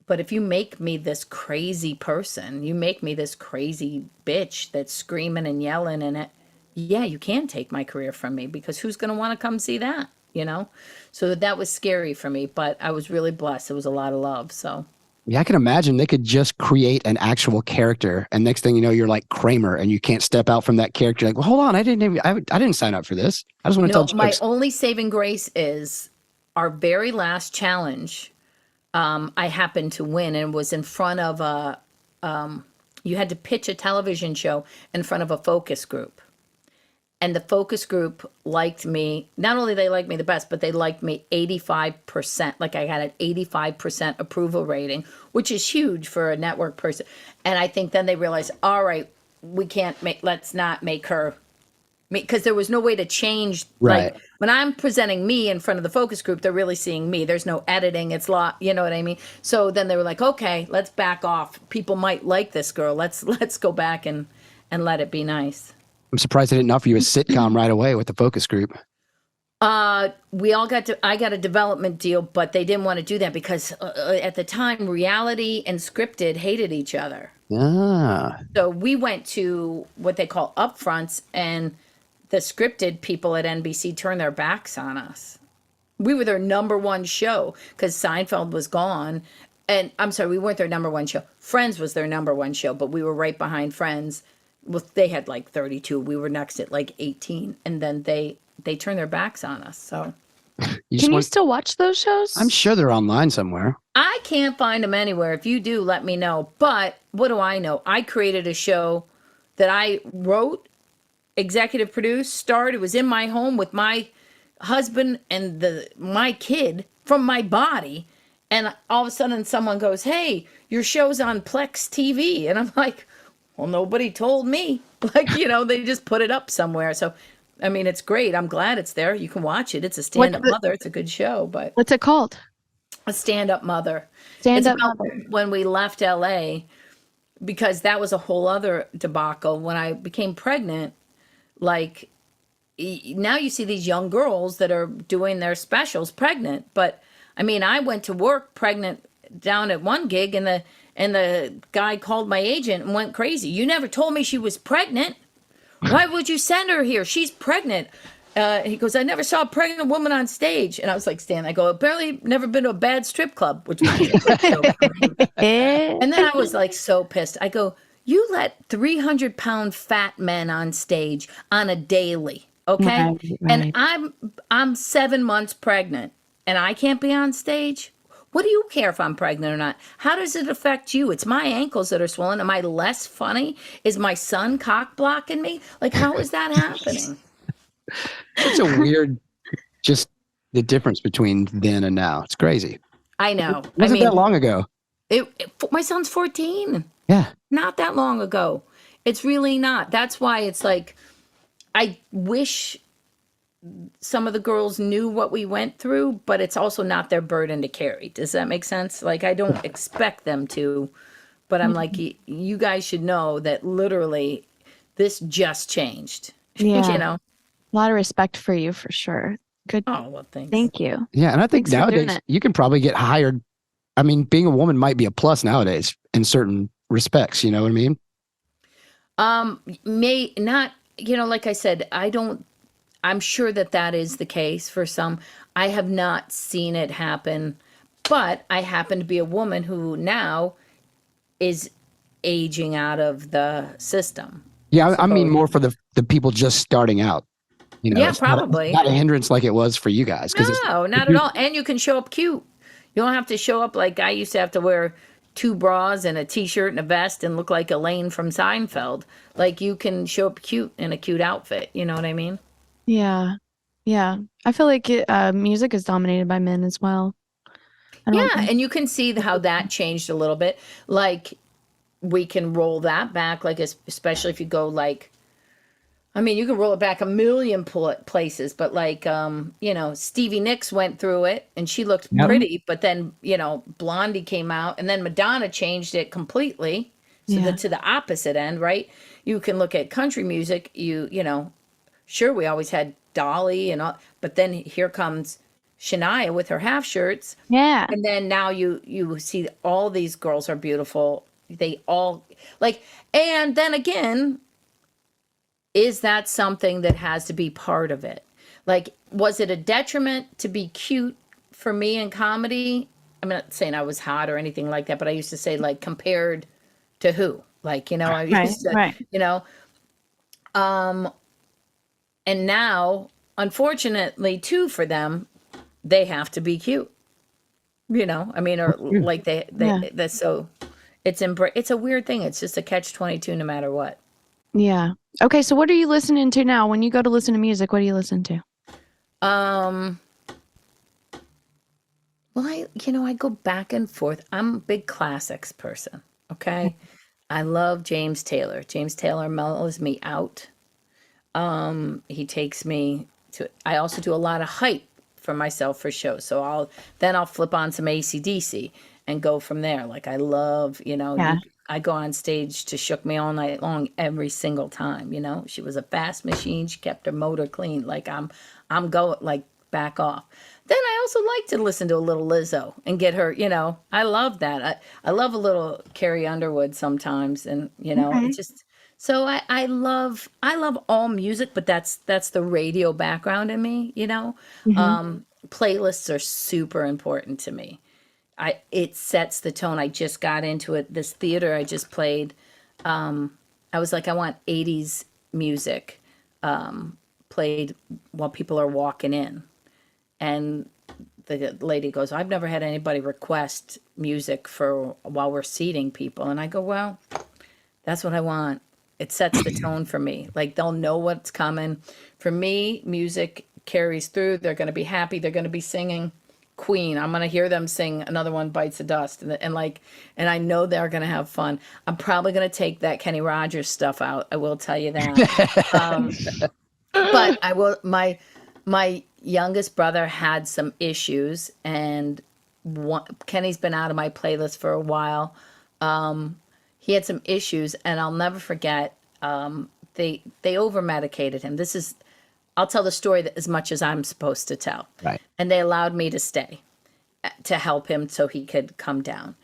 Speaker 1: But if you make me this crazy person, you make me this crazy bitch that's screaming and yelling yeah, you can take my career from me because who's going to want to come see that, So that was scary for me, but I was really blessed. It was a lot of love, so.
Speaker 5: Yeah, I can imagine they could just create an actual character, and next thing you know, you're like Kramer, and you can't step out from that character. You're like, well, hold on, I didn't sign up for this. I just want to tell
Speaker 1: My
Speaker 5: jokes.
Speaker 1: only saving grace is our very last challenge. I happened to win and was in front of you had to pitch a television show in front of a focus group. And the focus group liked me. Not only they liked me the best, but they liked me 85%. Like I had an 85% approval rating, which is huge for a network person. And I think then they realized, all right, let's not make her, because there was no way to change.
Speaker 5: Right.
Speaker 1: Like when I'm presenting me in front of the focus group, they're really seeing me. There's no editing. It's you know what I mean? So then they were like, okay, let's back off. People might like this girl. Let's go back and let it be nice.
Speaker 5: I'm surprised they didn't offer you a sitcom right away with the focus group.
Speaker 1: I got a development deal, but they didn't want to do that because at the time, reality and scripted hated each other.
Speaker 5: Ah,
Speaker 1: So we went to what they call upfronts, and the scripted people at NBC turned their backs on us. We were their number one show because Seinfeld was gone. And I'm sorry, we weren't their number one show. Friends was their number one show, but we were right behind Friends. Well, they had like 32. We were next at like 18. And then they turned their backs on us. So
Speaker 4: Can you still watch those shows?
Speaker 5: I'm sure they're online somewhere.
Speaker 1: I can't find them anywhere. If you do, let me know. But what do I know? I created a show that I wrote, executive produced, starred. It was in my home with my husband and my kid from my body. And all of a sudden someone goes, hey, your show's on Plex TV. And I'm like, well, nobody told me. Like, they just put it up somewhere. So, I mean, it's great. I'm glad it's there. You can watch it. It's a stand-up mother. It's a good show, but
Speaker 4: What's it called?
Speaker 1: a stand-up mother.
Speaker 4: Stand
Speaker 1: It's
Speaker 4: Up
Speaker 1: about
Speaker 4: Mother.
Speaker 1: when we left LA, because that was a whole other debacle. When I became pregnant, like now you see these young girls that are doing their specials pregnant. But I mean, I went to work pregnant down at one gig, and the guy called my agent and went crazy. You never told me she was pregnant. Why would you send her here? She's pregnant. He goes, I never saw a pregnant woman on stage. And I was like, Stan, I go, apparently never been to a bad strip club, which was a great joke for me. And then I was like so pissed. I go, you let 300-pound fat men on stage on a daily, okay?
Speaker 4: Right.
Speaker 1: And I'm 7 months pregnant and I can't be on stage. What do you care if I'm pregnant or not? How does it affect you? It's my ankles that are swollen. Am I less funny? Is my son cock blocking me? Like, how is that happening?
Speaker 5: It's a weird, just the difference between then and now. It's crazy.
Speaker 1: I know.
Speaker 5: Wasn't that long ago?
Speaker 1: My son's 14.
Speaker 5: Yeah.
Speaker 1: Not that long ago. It's really not. That's why it's like, I wish some of the girls knew what we went through, but it's also not their burden to carry. Does that make sense? Like, I don't expect them to, but I'm like, you guys should know that literally this just changed.
Speaker 4: Yeah.
Speaker 1: You know?
Speaker 4: A lot of respect for you for sure. Good.
Speaker 1: Oh, well, thanks.
Speaker 4: Thank you.
Speaker 5: Yeah. And I think
Speaker 4: Thanks for doing
Speaker 5: nowadays
Speaker 4: it.
Speaker 5: you can probably get hired. I mean, being a woman might be a plus nowadays in certain respects. You know what I mean?
Speaker 1: May not, like I said, I'm sure that is the case for some. I have not seen it happen, but I happen to be a woman who now is aging out of the system.
Speaker 5: Yeah. I mean, more for the people just starting out.
Speaker 1: Yeah,
Speaker 5: it's
Speaker 1: probably.
Speaker 5: not a hindrance like it was for you guys.
Speaker 1: No, not at all. And you can show up cute. You don't have to show up like I used to have to wear 2 bras and a t-shirt and a vest and look like Elaine from Seinfeld. Like, you can show up cute in a cute outfit. You know what I mean?
Speaker 4: Yeah. Yeah. I feel like music is dominated by men as well.
Speaker 1: Yeah, and you can see how that changed a little bit. Like, we can roll that back, like, especially if you go, like, I mean, you can roll it back a million places, but like, Stevie Nicks went through it and she looked pretty, but then, Blondie came out and then Madonna changed it completely. So to the opposite end, right? You can look at country music, sure, we always had Dolly and all, but then here comes Shania with her half shirts.
Speaker 4: Yeah.
Speaker 1: And then now you see all these girls are beautiful. They all and then again, is that something that has to be part of it? Like, was it a detriment to be cute for me in comedy? I'm not saying I was hot or anything like that, but I used to say, like, compared to who? Like, I used to, and now, unfortunately, too, for them, they have to be cute. Or like that's so, it's a weird thing. It's just a catch-22 no matter what.
Speaker 4: Yeah. Okay, so what are you listening to now? When you go to listen to music, what do you listen to?
Speaker 1: Well, I go back and forth. I'm a big classics person, okay? I love James Taylor. James Taylor mellows me out. He takes me to, I also do a lot of hype for myself for shows. So I'll flip on some AC/DC and go from there. Like, I love, I go on stage to Shook Me All Night Long every single time. She was a fast machine. She kept her motor clean. Like, I'm going, like, back off. Then I also like to listen to a little Lizzo and get her, I love that. I love a little Carrie Underwood sometimes. And, it's just, so I love all music, but that's the radio background in me, Playlists are super important to me. It sets the tone. I just got into it. This theater I just played, I was like, I want 80s music played while people are walking in. And the lady goes, I've never had anybody request music for while we're seating people. And I go, well, that's what I want. It sets the tone for me. Like, they'll know what's coming. For me, music carries through. They're going to be happy. They're going to be singing Queen. I'm going to hear them sing another one, Bites the Dust. And I know they're going to have fun. I'm probably going to take that Kenny Rogers stuff out. I will tell you that. But I will, my youngest brother had some issues, and Kenny's been out of my playlist for a while. He had some issues, and I'll never forget, they over-medicated him. I'll tell the story as much as I'm supposed to tell.
Speaker 5: Right. And
Speaker 1: they allowed me to stay to help him so he could come down.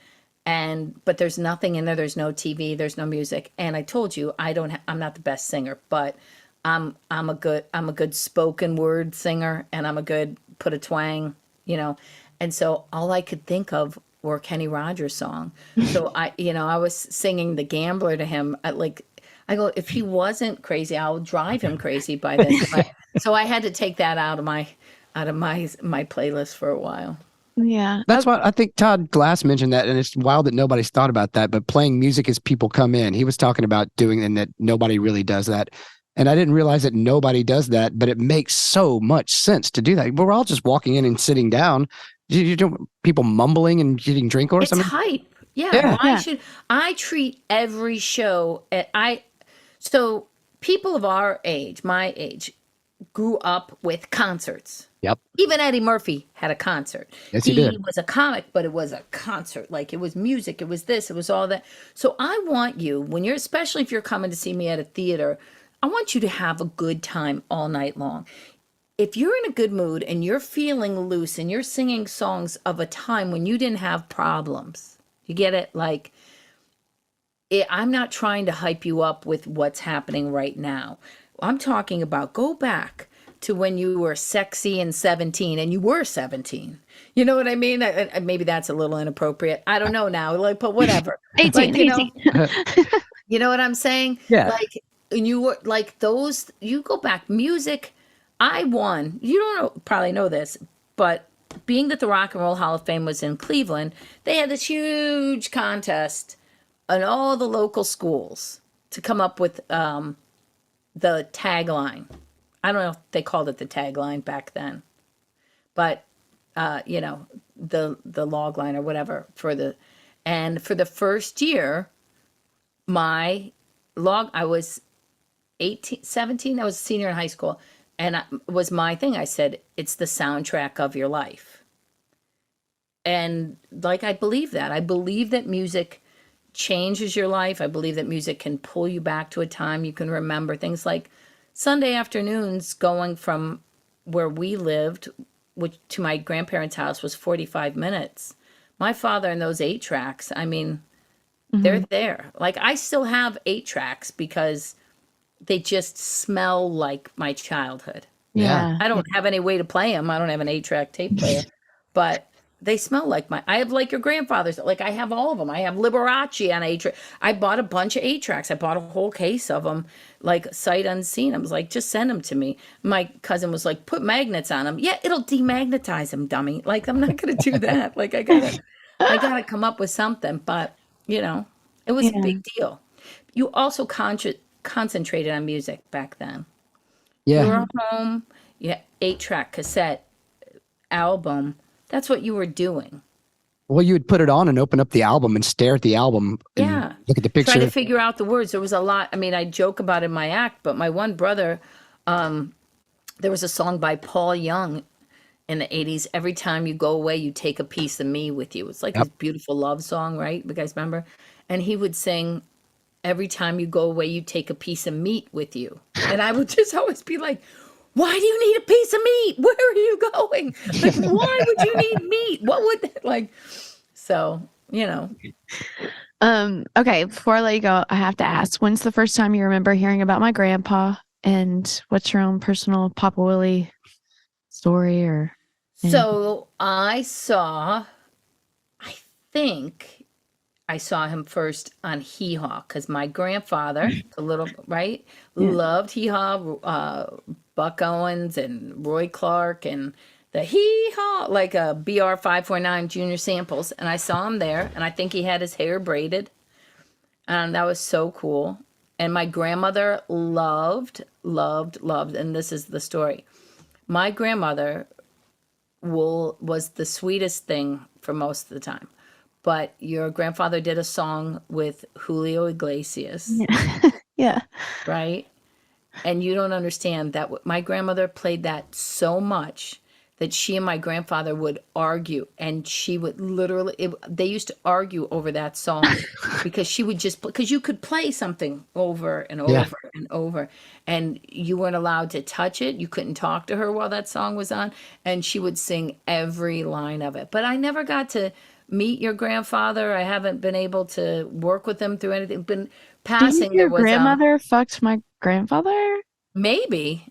Speaker 1: But there's nothing in there. There's no TV. There's no music. And I told you, I'm not the best singer, but I'm a good spoken word singer, and I'm a good put a twang, And so all I could think of were Kenny Rogers song. So I was singing The Gambler to him. I go, if he wasn't crazy, I'll drive him crazy by this. So I had to take that out of my playlist for a while.
Speaker 4: Yeah.
Speaker 5: That's what I think Todd Glass mentioned that, and it's wild that nobody's thought about that. But playing music as people come in, he was talking about doing, and that nobody really does that. And I didn't realize that nobody does that, but it makes so much sense to do that. We're all just walking in and sitting down. You don't people mumbling and getting drink or
Speaker 1: It's
Speaker 5: something.
Speaker 1: hype. Yeah.
Speaker 5: Yeah.
Speaker 1: Why
Speaker 4: Yeah.
Speaker 1: should I treat every show so people of our age, my age, grew up with concerts.
Speaker 5: Yep.
Speaker 1: Even Eddie Murphy had a concert.
Speaker 5: Yes, he did.
Speaker 1: was a comic, but it was a concert. Like, it was music, it was this, it was all that. So I want you, when you're, especially if you're coming to see me at a theater, I want you to have a good time all night long. If you're in a good mood and you're feeling loose and you're singing songs of a time when you didn't have problems, you get it? Like, I'm not trying to hype you up with what's happening right now. I'm talking about go back to when you were sexy and 17, and you were 17. You know what I mean? Maybe that's a little inappropriate. I don't know now. Like, but whatever.
Speaker 4: 18,
Speaker 1: Like, you know,
Speaker 4: 18.
Speaker 1: you know what I'm saying?
Speaker 5: Yeah.
Speaker 1: Like, and you were like those. You go back, music. I won. You don't probably know this, but being that the Rock and Roll Hall of Fame was in Cleveland, they had this huge contest in all the local schools to come up with the tagline. I don't know if they called it the tagline back then, but you know, the log line or whatever for the first year, I was 18, 17, I was a senior in high school, and it was my thing. I said, it's the soundtrack of your life. And like, I believe that. I believe that music changes your life. I believe that music can pull you back to a time you can remember. Things like Sunday afternoons going from where we lived, which to my grandparents' house was 45 minutes. My father and those 8 tracks, I mean, they're there. Like, I still have 8 tracks because they just smell like my childhood.
Speaker 4: Yeah.
Speaker 1: I don't have any way to play them. I don't have an 8-track tape player, but they smell like I have like your grandfather's. Like, I have all of them. I have Liberace on 8-track. I bought a bunch of 8-tracks. I bought a whole case of them, like sight unseen. I was like, just send them to me. My cousin was like, put magnets on them. Yeah, it'll demagnetize them, dummy. Like, I'm not going to do that. Like, I gotta come up with something. But, you know, it was a big deal. You also concentrated on music back then.
Speaker 5: Yeah.
Speaker 1: You were home, 8-track cassette album. That's what you were doing.
Speaker 5: Well, you would put it on and open up the album and stare at the album and
Speaker 1: Yeah.
Speaker 5: look at the
Speaker 1: Try
Speaker 5: picture.
Speaker 1: to figure out the words. There was a lot. I mean, I joke about it in my act, but my one brother, there was a song by Paul Young in the 80s. Every time you go away, you take a piece of me with you. It's like this beautiful love song, right? You guys remember? And he would sing, every time you go away, you take a piece of meat with you. And I would just always be like, why do you need a piece of meat? Where are you going? Like, why would you need meat? What would that, like, so, you know.
Speaker 4: Okay, before I let you go, I have to ask, when's the first time you remember hearing about my grandpa, and what's your own personal Papa Willie story? Or
Speaker 1: So I think I saw him first on Hee Haw, because my grandfather, the little, right, loved Hee Haw, Buck Owens and Roy Clark and the Hee Haw, like a BR 549 Junior Samples. And I saw him there, and I think he had his hair braided. And that was so cool. And my grandmother loved, and this is the story. My grandmother was the sweetest thing for most of the time. But your grandfather did a song with Julio Iglesias,
Speaker 4: yeah.
Speaker 1: right? And you don't understand that my grandmother played that so much that she and my grandfather would argue, and she would literally, they used to argue over that song because she would just, because you could play something over and over and over, and you weren't allowed to touch it. You couldn't talk to her while that song was on, and she would sing every line of it. But I never got to meet your grandfather. I haven't been able to work with him through anything. Been passing.
Speaker 4: Your
Speaker 1: There was
Speaker 4: grandmother fucked my grandfather?
Speaker 1: maybe.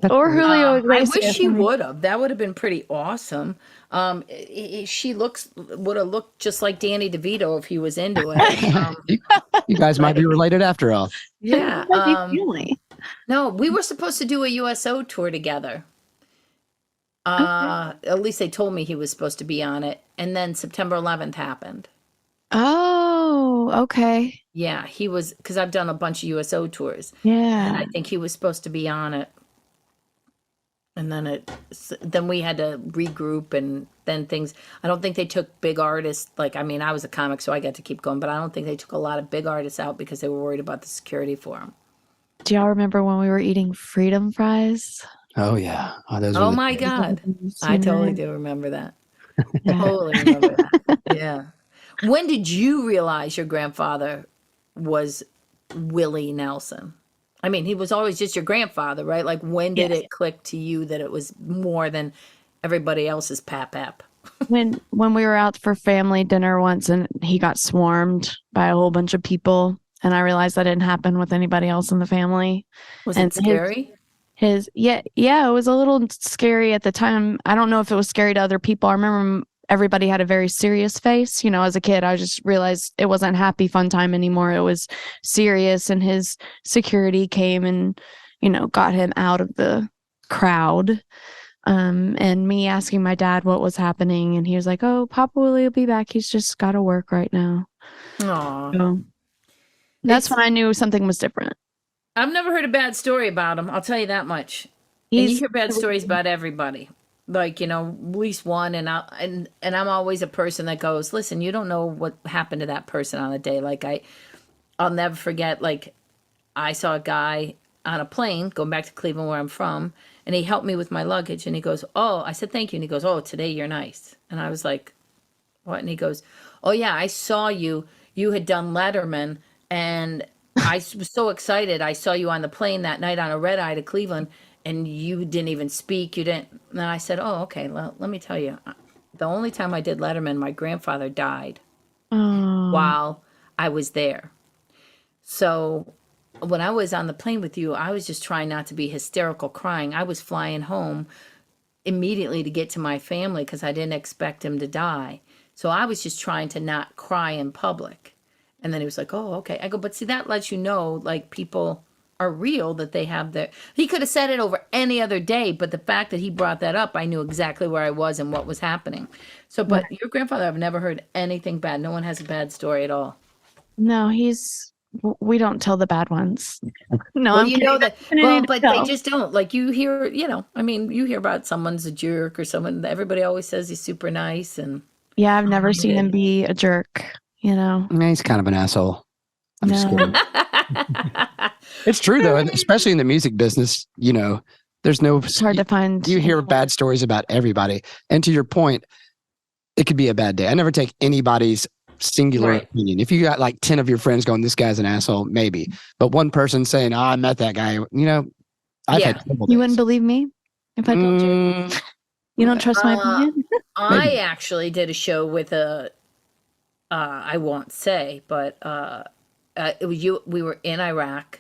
Speaker 4: Or Julio
Speaker 1: I
Speaker 4: Iglesias?
Speaker 1: wish she would have. That would have been pretty awesome. She would have looked just like Danny DeVito if he was into it.
Speaker 5: You guys might be related after all.
Speaker 1: Yeah.
Speaker 4: Like, you family.
Speaker 1: No, we were supposed to do a USO tour together. At least they told me he was supposed to be on it. And then September 11th happened.
Speaker 4: Oh, okay.
Speaker 1: Yeah, he was, because I've done a bunch of USO tours. And
Speaker 4: Yeah.
Speaker 1: I think he was supposed to be on it. And then we had to regroup, and then things, I don't think they took big artists. Like, I mean, I was a comic, so I got to keep going, but I don't think they took a lot of big artists out because they were worried about the security for them.
Speaker 4: Do y'all remember when we were eating freedom fries?
Speaker 5: Oh yeah. Oh, those were
Speaker 1: Oh
Speaker 5: the
Speaker 1: my
Speaker 5: days.
Speaker 1: God. I totally do remember that. Totally remember that. Yeah. When did you realize your grandfather was Willie Nelson? I mean, he was always just your grandfather, right? Like, when did
Speaker 4: Yes.
Speaker 1: it click to you that it was more than everybody else's pap?
Speaker 4: When we were out for family dinner once and he got swarmed by a whole bunch of people, and I realized that didn't happen with anybody else in the family.
Speaker 1: Was
Speaker 4: And
Speaker 1: it scary?
Speaker 4: Yeah, it was a little scary at the time. I don't know if it was scary to other people. I remember everybody had a very serious face. You know, as a kid, I just realized it wasn't happy fun time anymore. It was serious, and his security came and, you know, got him out of the crowd. And me asking my dad what was happening, and he was like, "Oh, Papa Willie will be back. He's just got to work right now."
Speaker 1: Aw.
Speaker 4: So that's
Speaker 1: It's-
Speaker 4: when I knew something was different.
Speaker 1: I've never heard a bad story about him. I'll tell you that much. And you
Speaker 4: He's
Speaker 1: hear bad stories about everybody. Like, you know, at least one. And I'm always a person that goes, listen, you don't know what happened to that person on a day. Like, I'll never forget, like, I saw a guy on a plane going back to Cleveland, where I'm from, and he helped me with my luggage. And he goes, oh, I said, thank you. And he goes, oh, today you're nice. And I was like, what? And he goes, oh, yeah, I saw you. You had done Letterman, and I was so excited. I saw you on the plane that night on a red eye to Cleveland, and you didn't even speak. You didn't. And I said, oh, okay. Well, let me tell you, the only time I did Letterman, my grandfather died while I was there. So when I was on the plane with you, I was just trying not to be hysterical crying. I was flying home immediately to get to my family because I didn't expect him to die. So I was just trying to not cry in public. And then he was like, oh, okay. I go, but see, that lets you know, like, people are real, that they have their, he could have said it over any other day, but the fact that he brought that up, I knew exactly where I was and what was happening. So, but your grandfather, I've never heard anything bad. No one has a bad story at all.
Speaker 4: No, we don't tell the bad ones. No,
Speaker 1: Well,
Speaker 4: I'm
Speaker 1: you know
Speaker 4: kidding.
Speaker 1: that, well, but they
Speaker 4: No.
Speaker 1: just don't. Like, you hear, you know, I mean, you hear about someone's a jerk or someone, everybody always says he's super nice. And
Speaker 4: Yeah, I've never seen him be a jerk, you know.
Speaker 5: Yeah, he's kind of an asshole. I'm just
Speaker 4: No.
Speaker 5: kidding. It's true though, and especially in the music business. You know, there's no.
Speaker 4: It's hard to find.
Speaker 5: You hear bad stories about everybody, and to your point, it could be a bad day. I never take anybody's singular
Speaker 1: Right.
Speaker 5: opinion. If you got like 10 of your friends going, "This guy's an asshole," maybe, but one person saying, "Oh, I met that guy," you know, I've
Speaker 1: Yeah.
Speaker 5: had trouble
Speaker 4: You
Speaker 5: days.
Speaker 4: wouldn't believe me if I told you.
Speaker 5: Mm,
Speaker 4: You don't trust my opinion?
Speaker 1: I actually did a show with I won't say, but it was you. We were in Iraq,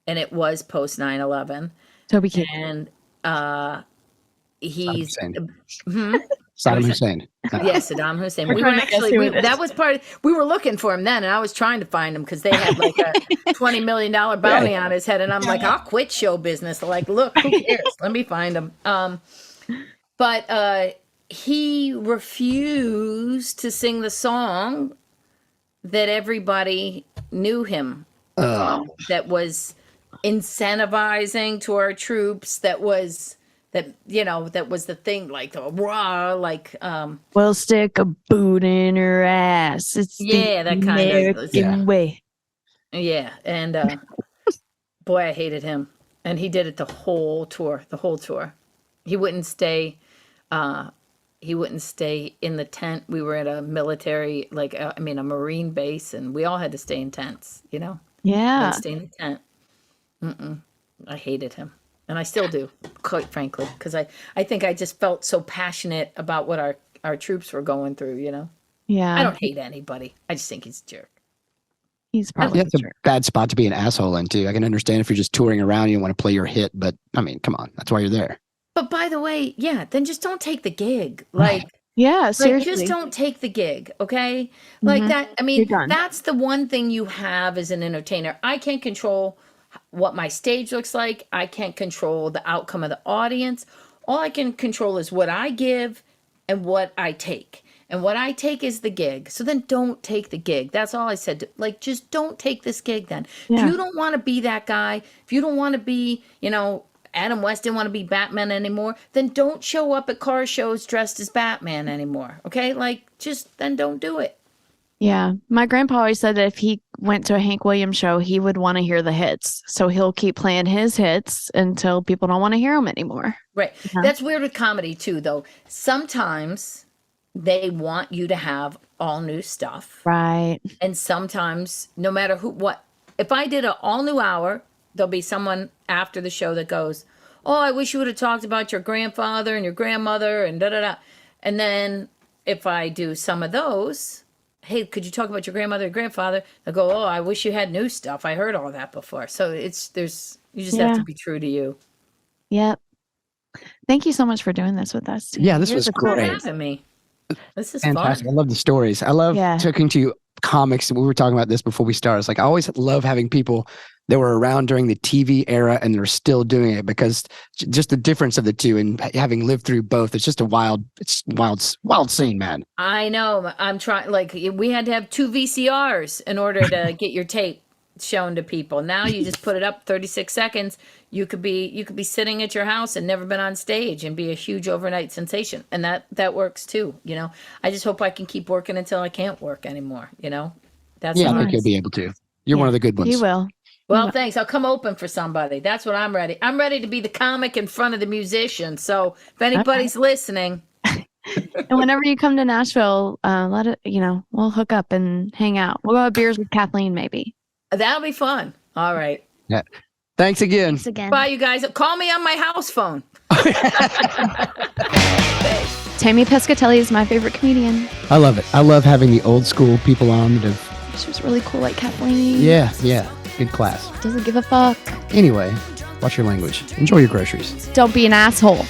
Speaker 1: and it was post 9/11,
Speaker 4: Toby Keith.
Speaker 1: and
Speaker 5: Saddam
Speaker 1: he's
Speaker 5: Hussein. Saddam Hussein.
Speaker 1: yes, Saddam Hussein. We were
Speaker 4: trying to guess
Speaker 1: actually
Speaker 4: who it is.
Speaker 1: that was part. We were looking for him then, and I was trying to find him because they had like a $20 million bounty on his head, and I'm like, I'll quit show business. They're like, look, who cares? Let me find him. But he refused to sing the song that everybody knew him from, that was incentivizing to our troops, that was the thing, like the raw, like
Speaker 4: We'll stick a boot in her ass. It's
Speaker 1: Yeah,
Speaker 4: the
Speaker 1: that kind of-
Speaker 4: American way.
Speaker 1: yeah, and boy, I hated him. And he did it the whole tour. He wouldn't stay in the tent. We were at a military, a Marine base, and we all had to stay in tents, you know?
Speaker 4: Yeah.
Speaker 1: Had to stay in the tent. I hated him. And I still do, quite frankly, because I think I just felt so passionate about what our troops were going through, you know?
Speaker 4: Yeah.
Speaker 1: I don't hate anybody. I just think he's a jerk.
Speaker 4: He's probably
Speaker 5: Yeah, it's a
Speaker 4: true.
Speaker 5: bad spot to be an asshole into. I can understand if you're just touring around, you want to play your hit, but I mean, come on, that's why you're there.
Speaker 1: But by the way, yeah, then just don't take the gig. Like,
Speaker 4: Yeah,
Speaker 1: like,
Speaker 4: seriously.
Speaker 1: just don't take the gig, okay? Like that. I mean,
Speaker 4: You're done.
Speaker 1: that's the one thing you have as an entertainer. I can't control what my stage looks like. I can't control the outcome of the audience. All I can control is what I give and what I take. And what I take is the gig. So then don't take the gig. That's all I said. Like, just don't take this gig then.
Speaker 4: Yeah.
Speaker 1: If you don't want to be that guy, if you don't want to be, Adam West didn't want to be Batman anymore, then don't show up at car shows dressed as Batman anymore. Okay? Like, just then don't do it.
Speaker 4: Yeah. My grandpa always said that if he went to a Hank Williams show, he would want to hear the hits. So he'll keep playing his hits until people don't want to hear them anymore.
Speaker 1: Right.
Speaker 4: Yeah.
Speaker 1: That's weird with comedy too, though. Sometimes they want you to have all new stuff.
Speaker 4: Right.
Speaker 1: And sometimes, no matter if I did an all new hour, there'll be someone after the show that goes, "Oh, I wish you would have talked about your grandfather and your grandmother and da da da." And then if I do some of those, "Hey, could you talk about your grandmother and grandfather?" They'll go, "Oh, I wish you had new stuff. I heard all that before." So you just have to be true to you.
Speaker 4: Yep. Thank you so much for doing this with us.
Speaker 5: Yeah, this
Speaker 1: You're
Speaker 5: was
Speaker 1: the cool
Speaker 5: great.
Speaker 1: having me. This is
Speaker 5: Fantastic.
Speaker 1: fun.
Speaker 5: I love the stories. I love
Speaker 4: Yeah.
Speaker 5: talking to comics. We were talking about this before we started. It's like I always love having people that were around during the TV era and they're still doing it because just the difference of the two and having lived through both, it's just wild scene, man.
Speaker 1: I know. I'm trying. Like, we had to have 2 VCRs in order to get your tape shown to people. Now you just put it up 36 seconds. You could be sitting at your house and never been on stage and be a huge overnight sensation, and that works too. I just hope I can keep working until I can't work anymore. That's
Speaker 5: Yeah, I
Speaker 1: all
Speaker 5: think
Speaker 1: right.
Speaker 5: you'll be able to. You're one of the good ones.
Speaker 4: You will.
Speaker 1: Well, thanks. I'll come open for somebody. That's what I'm ready. I'm ready to be the comic in front of the musician. So if anybody's listening,
Speaker 4: And whenever you come to Nashville, we'll hook up and hang out. We'll go have beers with Kathleen, maybe.
Speaker 1: that'll be fun. All right.
Speaker 5: Yeah. Thanks again.
Speaker 4: Thanks again.
Speaker 1: Bye, you guys. Call me on my house phone.
Speaker 4: Tammy Pescatelli is my favorite comedian.
Speaker 5: I love it. I love having the old school people on that have,
Speaker 4: She was really cool, like Kathleen.
Speaker 5: yeah, good class.
Speaker 4: Doesn't give a fuck.
Speaker 5: Anyway, watch your language. Enjoy your groceries.
Speaker 4: Don't be an asshole.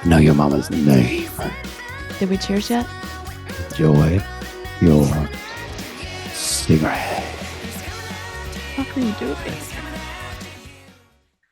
Speaker 5: Know your mama's name.
Speaker 4: Did we cheers yet?
Speaker 5: Enjoy your cigarette.
Speaker 4: What are you doing?